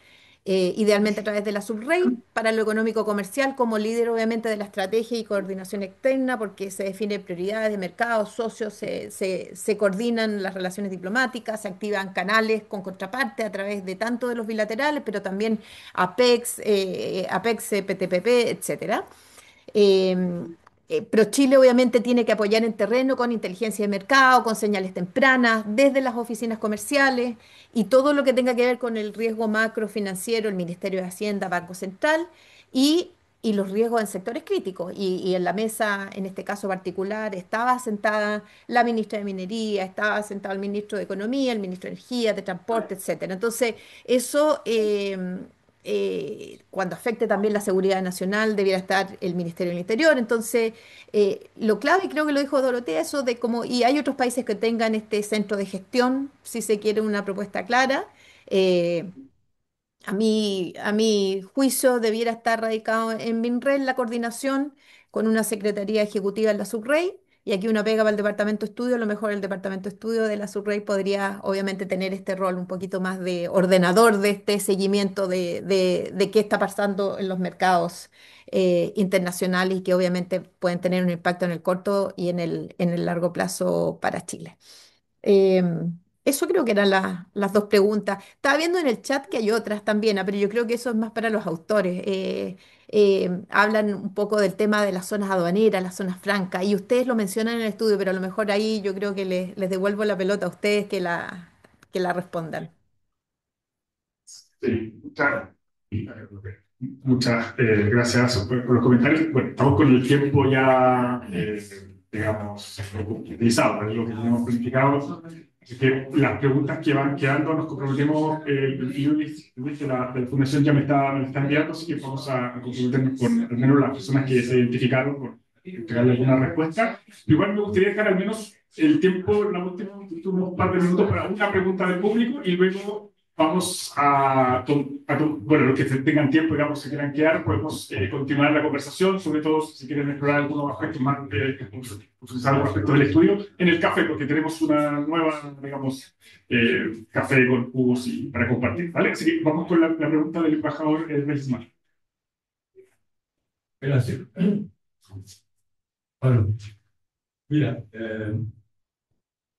D: idealmente a través de la SUBREI, para lo económico comercial, como líder obviamente de la estrategia y coordinación externa, porque se definen prioridades de mercado, socios, se coordinan las relaciones diplomáticas, se activan canales con contraparte a través de tanto de los bilaterales, pero también APEX, PTPP, etcétera. Eh, pero Chile obviamente tiene que apoyar en terreno con inteligencia de mercado, con señales tempranas, desde las oficinas comerciales y todo lo que tenga que ver con el riesgo macrofinanciero, el Ministerio de Hacienda, Banco Central y los riesgos en sectores críticos. Y en la mesa, en este caso particular, estaba sentada la ministra de Minería, estaba sentado el ministro de Economía, el ministro de Energía, de Transporte, etcétera. Entonces, eso cuando afecte también la seguridad nacional, debiera estar el Ministerio del Interior. Entonces, lo clave, y creo que lo dijo Dorotea, eso de cómo, y hay otros países que tengan este centro de gestión, si se quiere una propuesta clara. Eh, a mi juicio, debiera estar radicado en MINREL la coordinación con una secretaría ejecutiva en la SUBREI Y aquí una pega para el departamento de estudio, a lo mejor el departamento de estudio de la Surrey podría obviamente tener este rol un poquito más de ordenador de este seguimiento de qué está pasando en los mercados internacionales y que obviamente pueden tener un impacto en el corto y en el largo plazo para Chile. Eso creo que eran las dos preguntas. Estaba viendo en el chat que hay otras también, pero yo creo que eso es más para los autores. Hablan un poco del tema de las zonas aduaneras, las zonas francas, y ustedes lo mencionan en el estudio, pero a lo mejor ahí yo creo que les devuelvo la pelota a ustedes que la respondan.
C: Sí, muchas gracias por los comentarios. Bueno, estamos con el tiempo ya, digamos, utilizado, es lo que tenemos planificado. Así que las preguntas que van quedando nos comprometemos, Luis de la Fundación ya me está enviando, así que vamos a comprometernos con al menos las personas que se identificaron por entregarle alguna respuesta. Igual me gustaría dejar al menos el tiempo, los últimos par de minutos para una pregunta del público y luego vamos bueno, los que tengan tiempo, digamos, si quieran quedar, podemos continuar la conversación, sobre todo si quieren explorar algunos aspectos más, algunos aspectos del estudio, en el café, porque tenemos una nueva, digamos, café con jugos para compartir, ¿vale? Así que vamos con la pregunta del embajador Belsman.
G: Gracias. Bueno, mira,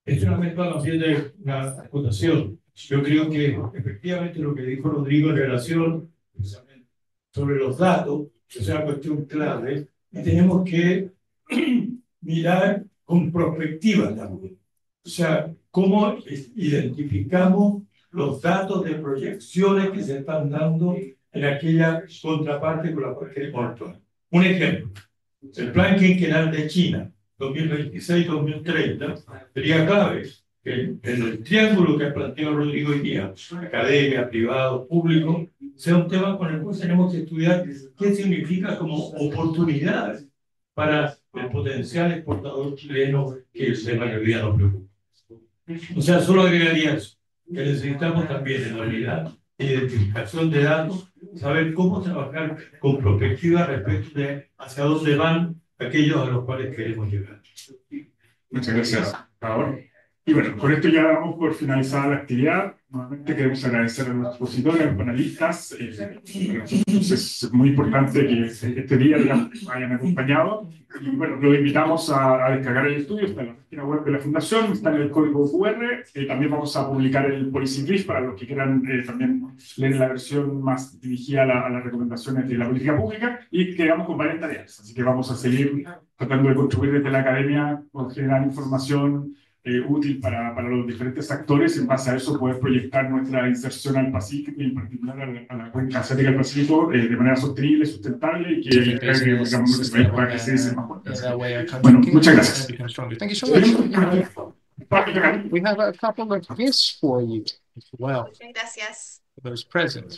G: es una mezcla más bien de una acotación. Yo creo que efectivamente lo que dijo Rodrigo en relación sobre los datos es una cuestión clave y tenemos que mirar con perspectiva también. O sea, cómo identificamos los datos de proyecciones que se están dando en aquella contraparte con la cual queremos actuar. Un ejemplo, el plan quinquenal de China, 2026-2030, sería clave que en el triángulo que ha planteado Rodrigo hoy día, academia, privado, público, sea un tema con el cual tenemos que estudiar qué significa como oportunidades para el potencial exportador chileno que en la mayoría nos preocupa. O sea, solo agregaría eso, que necesitamos también en la unidad de identificación de datos, saber cómo trabajar con perspectiva respecto de hacia dónde van aquellos a los cuales queremos llegar.
C: Muchas gracias, Ahora. Y bueno, con esto ya damos por finalizada la actividad. Nuevamente queremos agradecer a nuestros expositores, a los panelistas. Es muy importante que este día digamos, hayan acompañado. Y bueno, los invitamos a descargar el estudio. Está en la página web de la Fundación, está en el código QR. También vamos a publicar el Policy Brief para los que quieran también leer la versión más dirigida a las recomendaciones de la política pública. Y quedamos con varias tareas. Así que vamos a seguir tratando de contribuir desde la academia con generar información útil para los diferentes actores. En base a eso poder proyectar nuestra inserción al Pacífico y en particular a la cuenca asiática del Pacífico de manera sostenible, sustentable y que digamos, nuestro país pueda crecer y ser más fuerte. Bueno, muchas gracias.
H: Thank you so much. We have a couple of gifts for you as well.
D: Muchas gracias.
H: For those present.